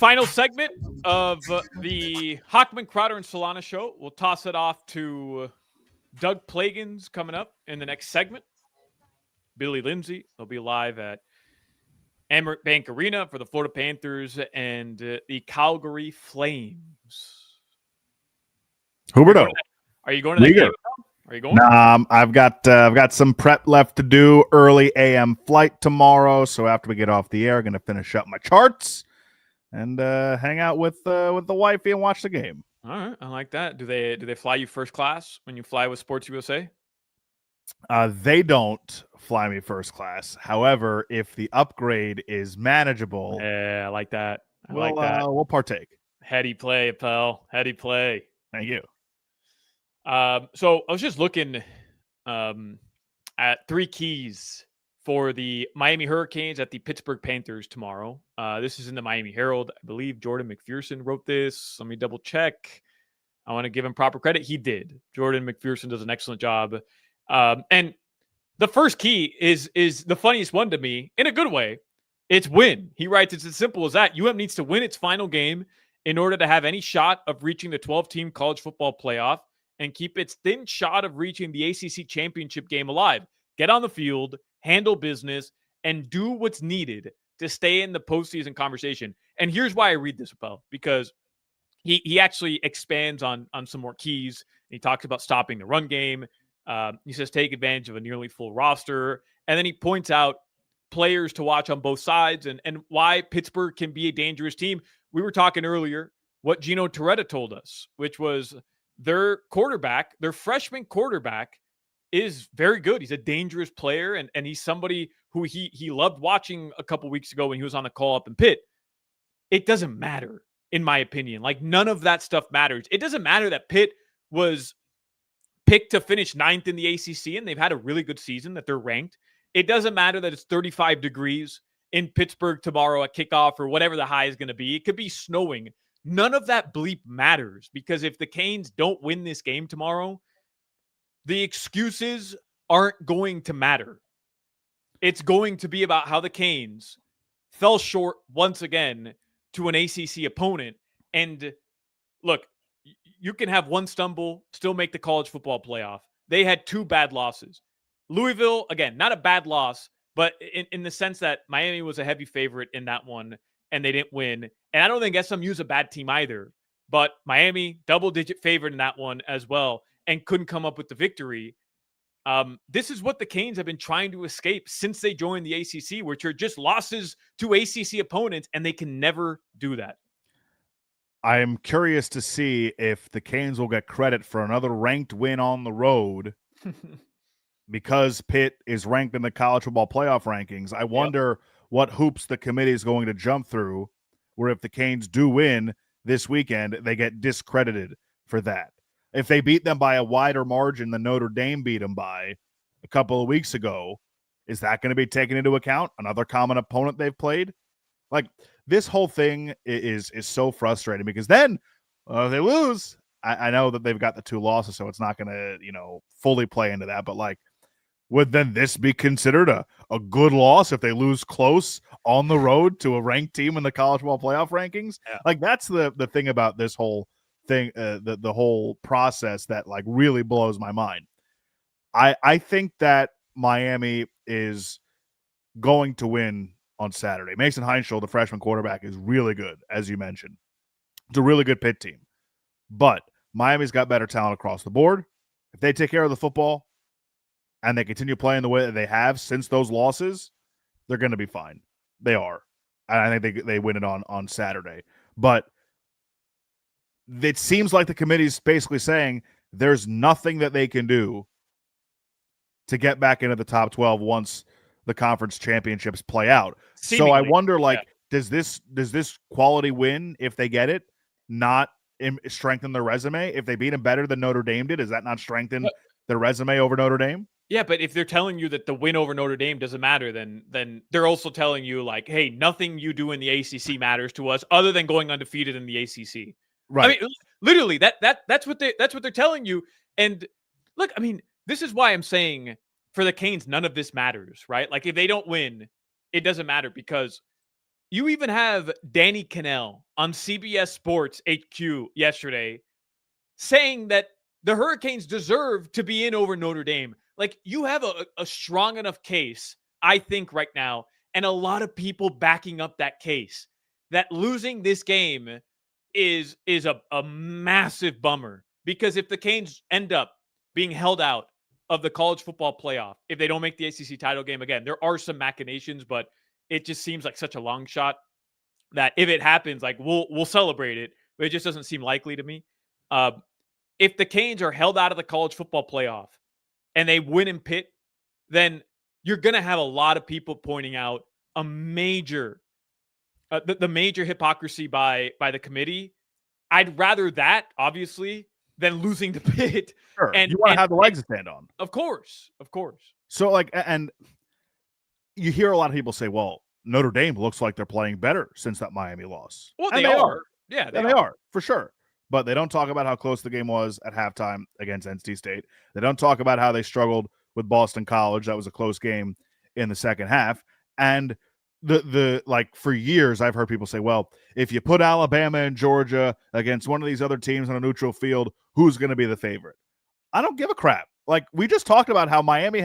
S1: Final segment of the Hochman, Crowder, and Solana show. We'll toss it off to Doug Plagans coming up in the next segment. Billy Lindsay. They'll be live at Emirates Bank Arena for the Florida Panthers and the Calgary Flames.
S2: Huberto.
S1: Are you going to that game? Are you going?
S2: I've got some prep left to do. Early AM flight tomorrow. So after we get off the air, I'm gonna finish up my charts and hang out with the wifey and watch the game.
S1: All right, I like that. Do they fly you first class when you fly with Sports USA?
S2: They don't fly me first class. However, if the upgrade is manageable,
S1: yeah, I like that.
S2: We'll partake.
S1: Heady play, pal. Heady play.
S2: Thank you.
S1: So I was just looking at 3 keys for the Miami Hurricanes at the Pittsburgh Panthers tomorrow. This is in the Miami Herald. I believe Jordan McPherson wrote this. Let me double check. I want to give him proper credit. He did. Jordan McPherson does an excellent job. And the first key is the funniest one to me in a good way. It's win. He writes, it's as simple as that. UM needs to win its final game in order to have any shot of reaching the 12-team college football playoff and keep its thin shot of reaching the ACC championship game alive. Get on the field, handle business, and do what's needed to stay in the postseason conversation. And here's why I read this, Appel, because he actually expands on some more keys. He talks about stopping the run game. He says take advantage of a nearly full roster. And then he points out players to watch on both sides and why Pittsburgh can be a dangerous team. We were talking earlier what Gino Torretta told us, which was their quarterback, their freshman quarterback, is very good. He's a dangerous player, and he's somebody who he loved watching a couple weeks ago when he was on the call up in Pitt. It doesn't matter, in my opinion. Like, none of that stuff matters. It doesn't matter that Pitt was picked to finish 9th in the ACC, and they've had a really good season, that they're ranked. It doesn't matter that it's 35 degrees in Pittsburgh tomorrow at kickoff or whatever the high is going to be. It could be snowing. None of that bleep matters, because if the Canes don't win this game tomorrow, the excuses aren't going to matter. It's going to be about how the Canes fell short once again to an ACC opponent. And look, you can have one stumble, still make the college football playoff. They had 2 bad losses. Louisville, again, not a bad loss, but in the sense that Miami was a heavy favorite in that one, and they didn't win. And I don't think SMU is a bad team either, but Miami, double-digit favorite in that one as well, and couldn't come up with the victory. This is what the Canes have been trying to escape since they joined the ACC, which are just losses to ACC opponents, and they can never do that.
S2: I am curious to see if the Canes will get credit for another ranked win on the road because Pitt is ranked in the college football playoff rankings. I wonder what hoops the committee is going to jump through, where if the Canes do win this weekend, they get discredited for that. If they beat them by a wider margin than Notre Dame beat them by a couple of weeks ago, is that going to be taken into account? Another common opponent they've played? Like, this whole thing is so frustrating because then if they lose, I know that they've got the 2 losses, so it's not going to, fully play into that. But, like, would then this be considered a good loss if they lose close on the road to a ranked team in the college football playoff rankings? Yeah. Like, that's the thing about this whole thing, the whole process that, like, really blows my mind. I think that Miami is going to win on Saturday. Mason Heinschel, the freshman quarterback, is really good, as you mentioned. It's a really good Pitt team. But Miami's got better talent across the board. If they take care of the football and they continue playing the way that they have since those losses, they're going to be fine. They are. And I think they win it on Saturday. But it seems like the committee's basically saying there's nothing that they can do to get back into the top 12 once the conference championships play out. Seemingly. So I wonder, does this quality win, if they get it, not strengthen their resume? If they beat them better than Notre Dame did, does that not strengthen their resume over Notre Dame?
S1: Yeah, but if they're telling you that the win over Notre Dame doesn't matter, then they're also telling you, like, hey, nothing you do in the ACC matters to us other than going undefeated in the ACC. Right. I mean, literally, that's what they're telling you. And look, I mean, this is why I'm saying for the Canes, none of this matters, right? Like, if they don't win, it doesn't matter, because you even have Danny Cannell on CBS Sports HQ yesterday saying that the Hurricanes deserve to be in over Notre Dame. Like, you have a strong enough case, I think, right now, and a lot of people backing up that case, that losing this game is a massive bummer. Because if the Canes end up being held out of the college football playoff, if they don't make the ACC title game again, there are some machinations, but it just seems like such a long shot that if it happens, like, we'll celebrate it, but it just doesn't seem likely to me. If the Canes are held out of the college football playoff and they win in Pitt, then you're going to have a lot of people pointing out a major, the major hypocrisy by the committee. I'd rather that, obviously, than losing to Pitt.
S2: Sure.
S1: And
S2: you want to have the legs to stand on.
S1: Of course.
S2: So, like, and you hear a lot of people say, well, Notre Dame looks like they're playing better since that Miami loss.
S1: Well,
S2: and
S1: they are. Yeah,
S2: they are, for sure. But they don't talk about how close the game was at halftime against NC State. They don't talk about how they struggled with Boston College. That was a close game in the second half. And the like, for years, I've heard people say, well, if you put Alabama and Georgia against one of these other teams on a neutral field, who's going to be the favorite? I don't give a crap. Like, we just talked about how Miami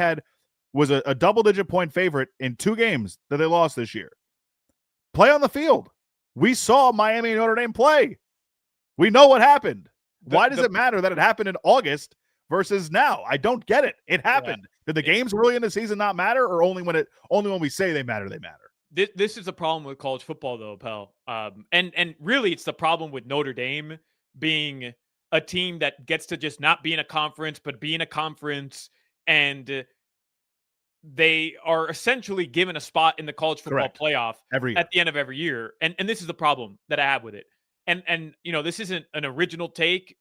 S2: was a double-digit point favorite in 2 games that they lost this year. Play on the field. We saw Miami and Notre Dame play. We know what happened. Why does it matter that it happened in August versus now? I don't get it. It happened. Yeah. Did the games early in the season not matter, or only when we say they matter, they matter?
S1: This is a problem with college football, though, Pell. And really, it's the problem with Notre Dame being a team that gets to just not be in a conference, but be in a conference, and they are essentially given a spot in the college football playoff at the end of every year. And this is the problem that I have with it. And you know, this isn't an original take.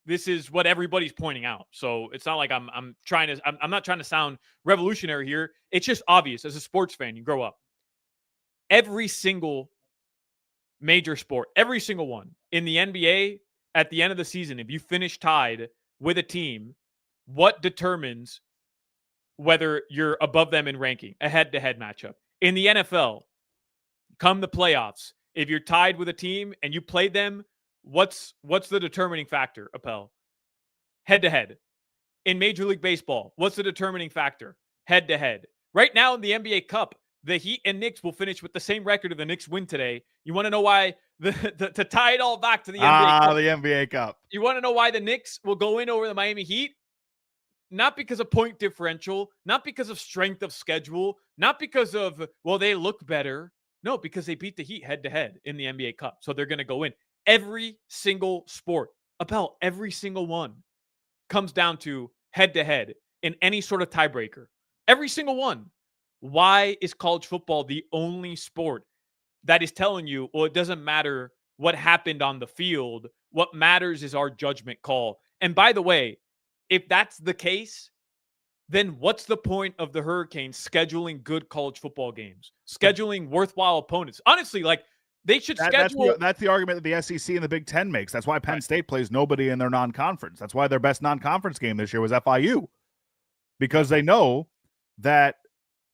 S1: This is what everybody's pointing out. So it's not like I'm not trying to sound revolutionary here. It's just obvious. As a sports fan, you grow up. Every single major sport, every single one in the NBA, at the end of the season, if you finish tied with a team, what determines whether you're above them in ranking? A head-to-head matchup. In the NFL, come the playoffs, if you're tied with a team and you played them, what's the determining factor, Appel? Head-to-head. In Major League Baseball, what's the determining factor? Head-to-head. Right now in the NBA Cup, the Heat and Knicks will finish with the same record if the Knicks win today. You want to know why? To tie it all back to the NBA Cup.
S2: The NBA Cup.
S1: You want to know why the Knicks will go in over the Miami Heat? Not because of point differential, not because of strength of schedule, not because of, well, they look better. No, because they beat the Heat head-to-head in the NBA Cup. So they're going to go in. Every single sport, Appel, every single one comes down to head-to-head in any sort of tiebreaker. Every single one. Why is college football the only sport that is telling you, well, it doesn't matter what happened on the field. What matters is our judgment call. And by the way, if that's the case, then what's the point of the Hurricanes scheduling good college football games, scheduling worthwhile opponents? Honestly, like, they should schedule.
S2: That's the argument that the SEC and the Big Ten makes. That's why Penn State plays nobody in their non-conference. That's why their best non-conference game this year was FIU, because they know that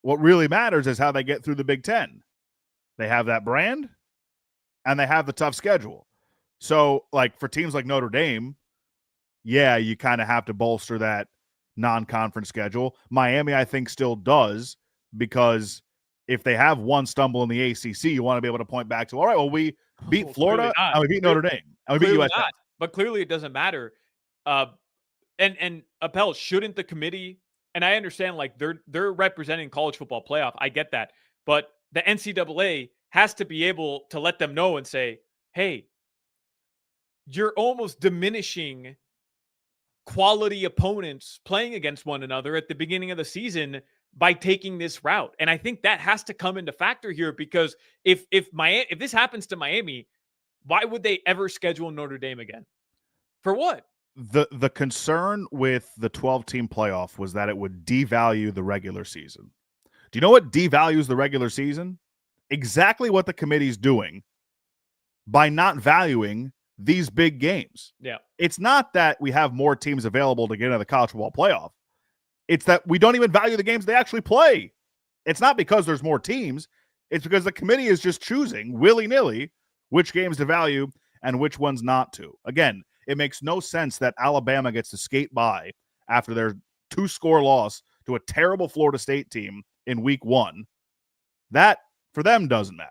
S2: what really matters is how they get through the Big Ten. They have that brand, and they have the tough schedule. So, like, for teams like Notre Dame, yeah, you kind of have to bolster that non-conference schedule. Miami, I think, still does, because if they have one stumble in the ACC, you want to be able to point back to, all right, well, we beat Florida, and we beat Notre Dame, and we beat USF.
S1: But clearly it doesn't matter. And Appel, shouldn't the committee, and I understand, like, they're representing college football playoff. I get that. But the NCAA has to be able to let them know and say, hey, you're almost diminishing quality opponents playing against one another at the beginning of the season by taking this route. And I think that has to come into factor here, because if this happens to Miami, why would they ever schedule Notre Dame again? For what?
S2: The concern with the 12-team playoff was that it would devalue the regular season. Do you know what devalues the regular season? Exactly what the committee's doing by not valuing these big games.
S1: Yeah.
S2: It's not that we have more teams available to get into the college football playoff. It's that we don't even value the games they actually play. It's not because there's more teams. It's because the committee is just choosing willy-nilly which games to value and which ones not to. Again, it makes no sense that Alabama gets to skate by after their 2-score loss to a terrible Florida State team in week 1. That, for them, doesn't matter.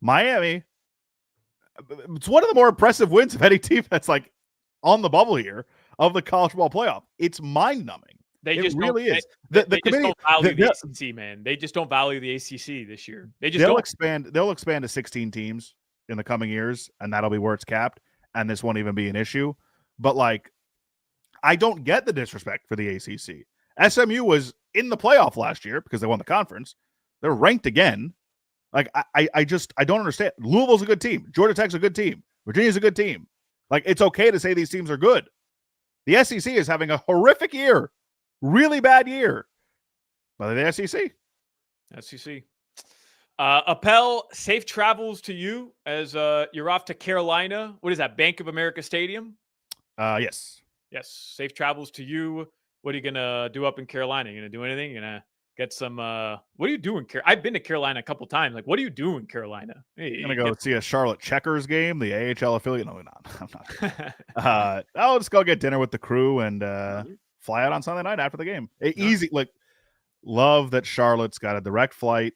S2: Miami, it's one of the more impressive wins of any team that's like on the bubble here of the college football playoff. It's mind-numbing.
S1: They
S2: It
S1: just
S2: really
S1: don't,
S2: is.
S1: They,
S2: The
S1: they just
S2: committee,
S1: don't value the ACC, man. They just don't value the ACC this year. They just don't.
S2: They'll expand to 16 teams in the coming years, and that'll be where it's capped, and this won't even be an issue. But, like, I don't get the disrespect for the ACC. SMU was in the playoff last year because they won the conference. They're ranked again. Like, I don't understand. Louisville's a good team. Georgia Tech's a good team. Virginia's a good team. Like, it's okay to say these teams are good. The SEC is having a horrific year. Really bad year. But the SEC.
S1: SEC. Appel, safe travels to you as you're off to Carolina. What is that, Bank of America Stadium?
S2: Yes.
S1: Yes, safe travels to you. What are you going to do up in Carolina? You going to do anything? You going to get some what do you do in Carolina? I've been to Carolina a couple times. Like, what do you do in Carolina?
S2: I'm going to go see a Charlotte Checkers game, the AHL affiliate. No, we're not. I'm not. I'll just go get dinner with the crew and fly out on Sunday night after the game. Easy. Like, love that Charlotte's got a direct flight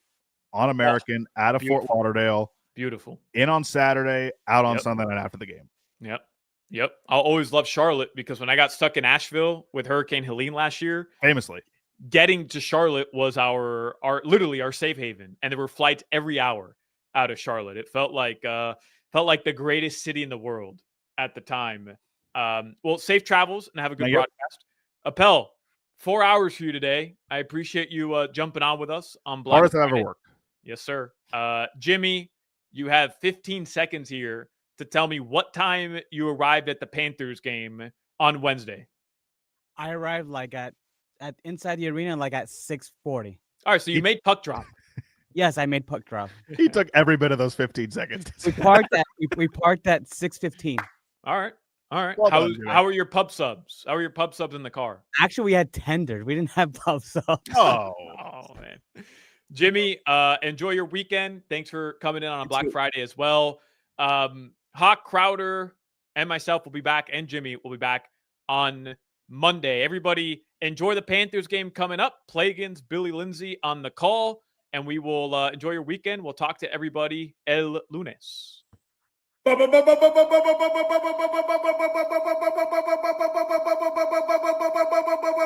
S2: on American out of Fort Lauderdale.
S1: Beautiful.
S2: In on Saturday, out on Sunday night after the game.
S1: Yep. I'll always love Charlotte because when I got stuck in Asheville with Hurricane Helene last year,
S2: famously,
S1: getting to Charlotte was our literally our safe haven, and there were flights every hour out of Charlotte. It felt like the greatest city in the world at the time. Well, safe travels and have a good broadcast. Appel, 4 hours for you today. I appreciate you jumping on with us on Black
S2: Hardest
S1: Friday.
S2: I've ever worked.
S1: Yes, sir. Jimmy, you have 15 seconds here to tell me what time you arrived at the Panthers game on Wednesday.
S3: I arrived like at inside the arena like at 6:40.
S1: All right, so you made puck drop.
S3: Yes, I made puck drop.
S2: He took every bit of those 15 seconds.
S3: We parked at 6:15.
S1: All right.
S2: Well
S1: how
S2: done, Jimmy.
S1: are your pub subs? How are your pub subs in the car?
S3: Actually, we had tenders. We didn't have pub subs.
S2: Oh
S1: man. Jimmy, enjoy your weekend. Thanks for coming in on a Black Friday as well. Hoch, Crowder, and myself will be back, and Jimmy will be back on Monday. Everybody, enjoy the Panthers game coming up. Plagans, Billy Lindsay on the call, and we will enjoy your weekend. We'll talk to everybody el lunes.